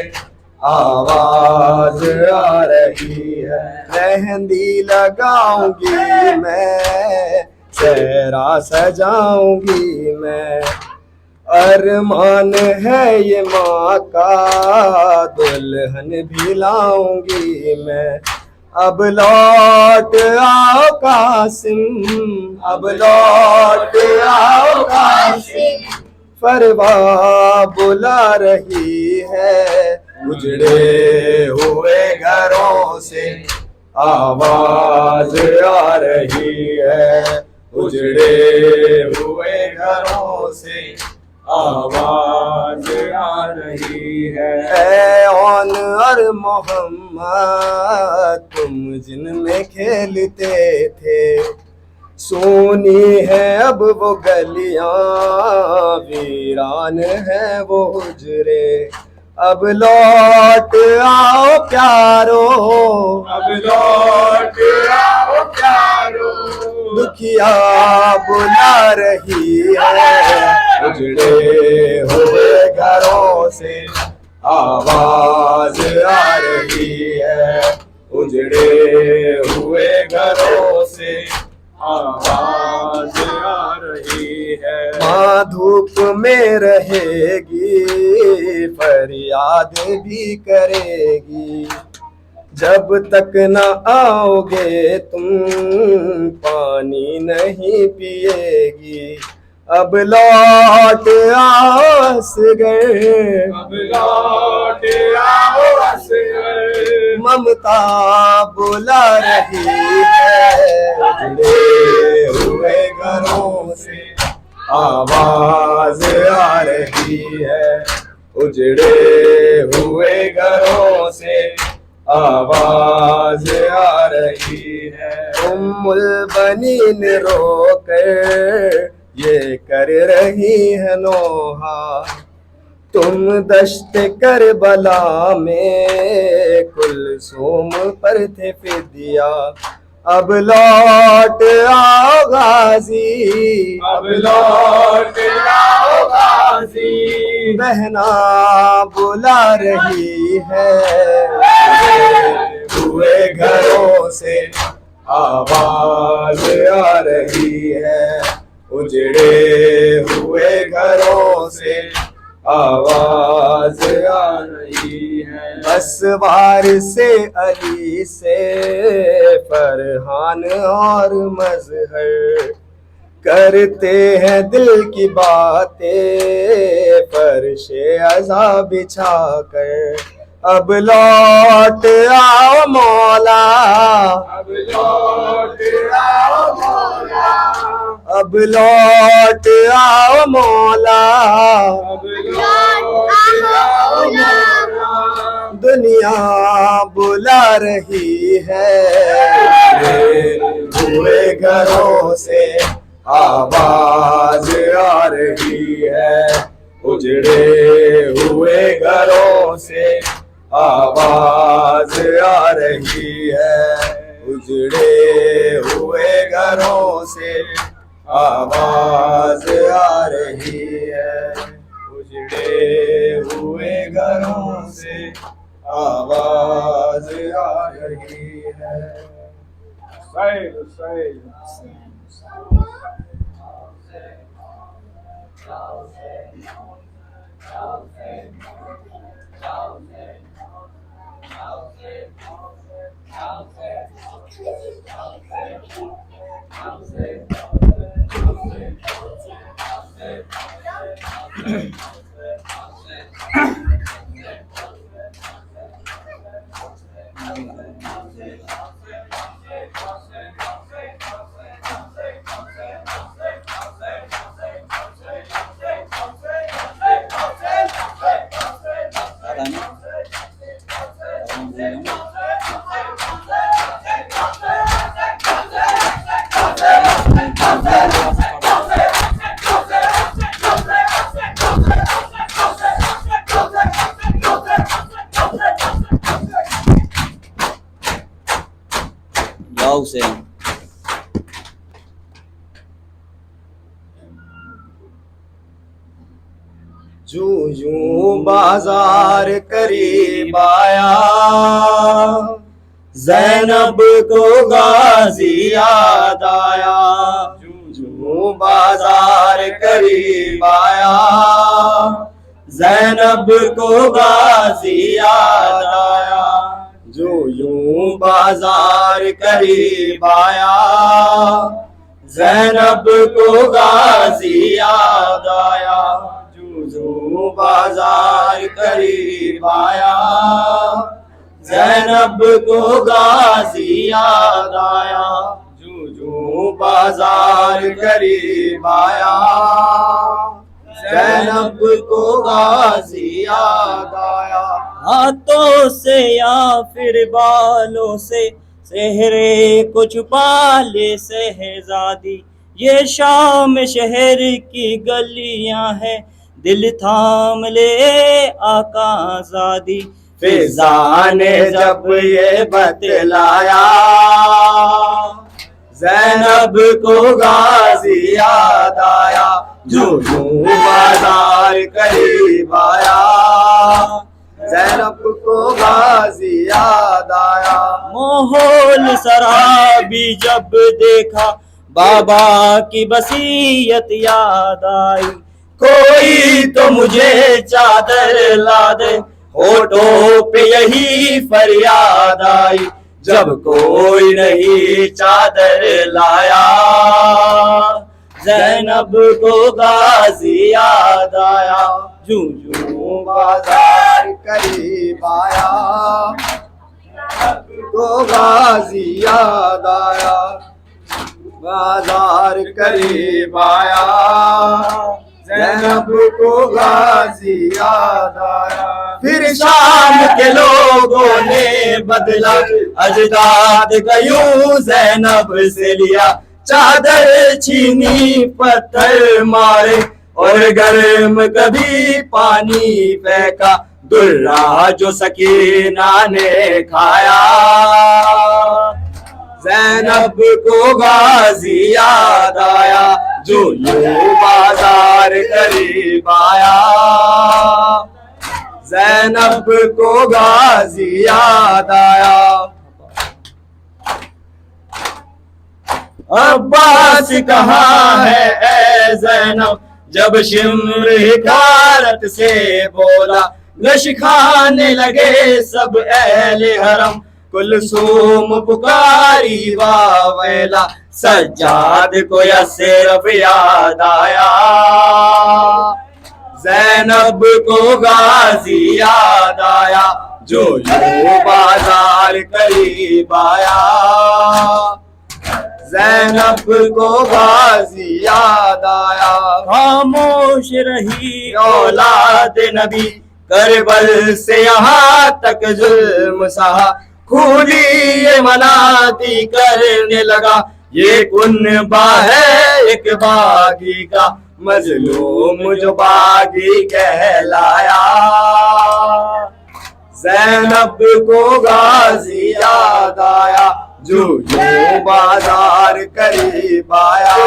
आवाज आ रही है। मेहंदी लगाऊंगी मैं, चेहरा सजाऊंगी मैं, अरमान है ये माँ का दुल्हन भी लाऊंगी मैं। अब लौट आओ कासिम, अब लौट आओ कासिम, फरवा बुला रही है। उजड़े हुए घरों से आवाज आ रही है, उजड़े हुए घरों से आवाज आ रही है। ऐ औन और मोहम्मद तुम जिनमें खेलते थे, सोनी है अब वो गलियां, वीरान है वो हुजरे। अब लौट आओ प्यारो, अब लौट आओ प्यारो, दुखिया बुला रही है, उजड़े हुए घरों से आवाज आ रही है, उजड़े हुए घरों से आवाज आ रही है। माँ धूप में रहेगी, फरियाद भी करेगी, जब तक न आओगे तुम पानी नहीं पिएगी। अब लौट आओ असगर, अब लौट आओ असगर, ममता बुला रही है, उजड़े हुए घरों से आवाज आ रही है, उजड़े हुए घरों से आवाज आ रही है। उम्मुल बनीन रोकर ये कर रही है नोहा, तुम दश्त करबला में कुलसूम पर थे फिदिया। अब लौट आओ गाजी, अब लौट आओ गाजी, बहना बुला रही है, हुए घरों से आवाज आ रही है, उजड़े हुए घरों से आवाज आ रही है। बस वार से अली से फरहान और मजहर करते हैं दिल की बातें फर्शे अज़ा बिछा कर। अब लौट आओ मौला, अब लौट आओ मौला, अब लौट आओ मौला, अब लौट आओ मौला, दुनिया बुला रही है, हुए घरों से आवाज आ रही है, उजड़े हुए घरों से आवाज आ रही है, उजड़े हुए घरों से आवाज आ रही है, उजड़े हुए घरों से आवाज आ रही है। सैल सैल जाओ से जूं जूं बाजार करीब आया, ज़ैनब को गाजी याद आया। जूं जूं बाजार करीब आया, ज़ैनब को गाजी याद आया। जो यूं बाजार करीब आया, ज़ैनब को गाजी याद आया। जो बाजार करीब आया, ज़ैनब को गाजी याद आया। जो बाजार करीब आया, ज़ैनब को गाजी याद आया। हाथों से या फिर बालों से सेहरे को छुपा ले शहजादी। ये शाम शहर की गलियां हैं, दिल थाम ले आका आजादी। फिजा ने जब ये बतलाया, ज़ैनब को गाजी याद आया, यूं यूं बाजार करीब आया, ज़ैनब को गाजी याद आया। माहौल शराबी जब देखा, बाबा की वसीयत याद आई। कोई तो मुझे चादर ला दे, होठों पे यही फरियाद आई, जब कोई नहीं चादर लाया, ज़ैनब को गाजी याद आया, यूं यूं बाजार करीब आया, को गाजी याद आया, बाजार करीब आया, ज़ैनब को गाजी याद आया। फिर शाम के लोगों ने बदला अजदाद का यूं ज़ैनब से लिया, चादर छीनी पत्थर मारे और गर्म कभी पानी फेंका, दुर्रा जो सकीना ने खाया, ज़ैनब को गाजी याद आया, जो यूं बाजार करीब आया, ज़ैनब को गाजी याद आया। अब्बास कहाँ है ऐ ज़ैनब, जब शिम्र हिकारत से बोला, गश खाने लगे सब अहले हरम, कुलसूम पुकारी वावेला, सज्जाद को यसरफ याद आया, ज़ैनब को गाजी याद आया, जो यूं बाजार करीब आया, ज़ैनब को गाजी याद आया। खामोश रही औलाद नबी, करबल से यहाँ तक जुल्म सहा, खूनी ये मनाती करने लगा, ये कुनबा है एक बागी का, मजलूम जो बागी कहलाया, ज़ैनब को गाजी याद आया, जो यूं बाजार करीब आया,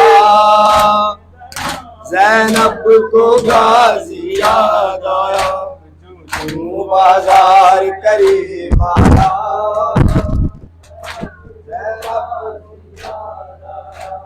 ज़ैनब को गाजी याद आया, यूं बाजार करीब आया, ज़ैनब को याद आया।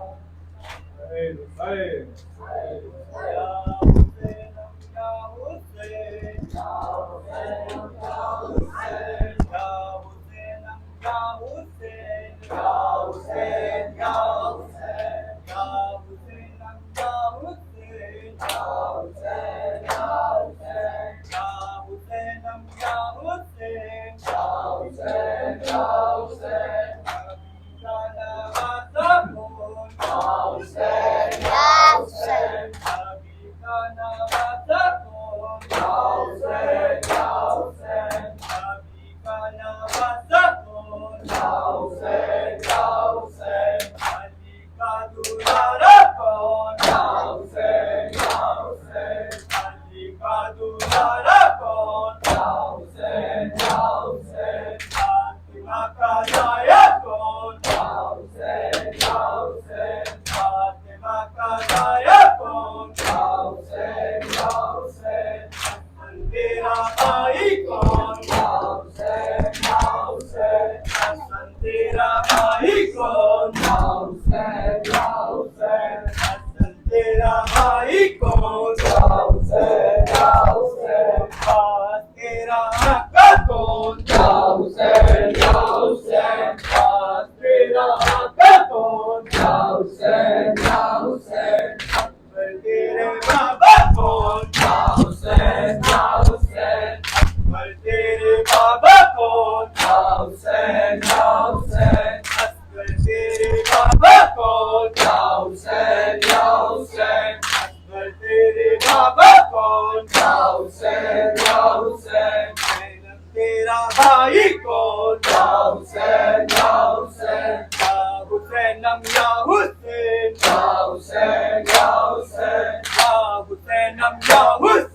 Hussein,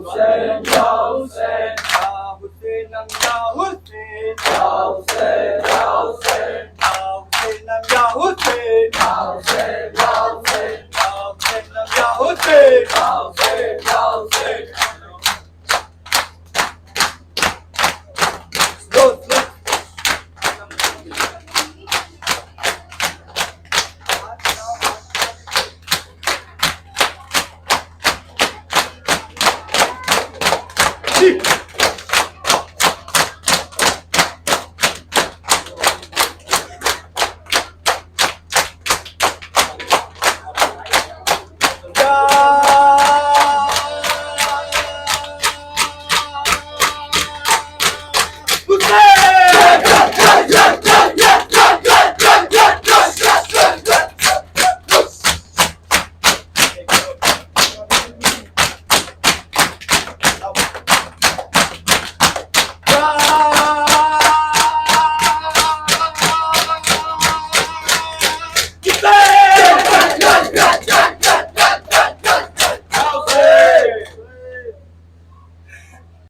हुसैन या हुसैन या हुसैन या हुसैन या हुसैन या हुसैन या हुसैन या हुसैन या हुसैन या हुसैन या हुसैन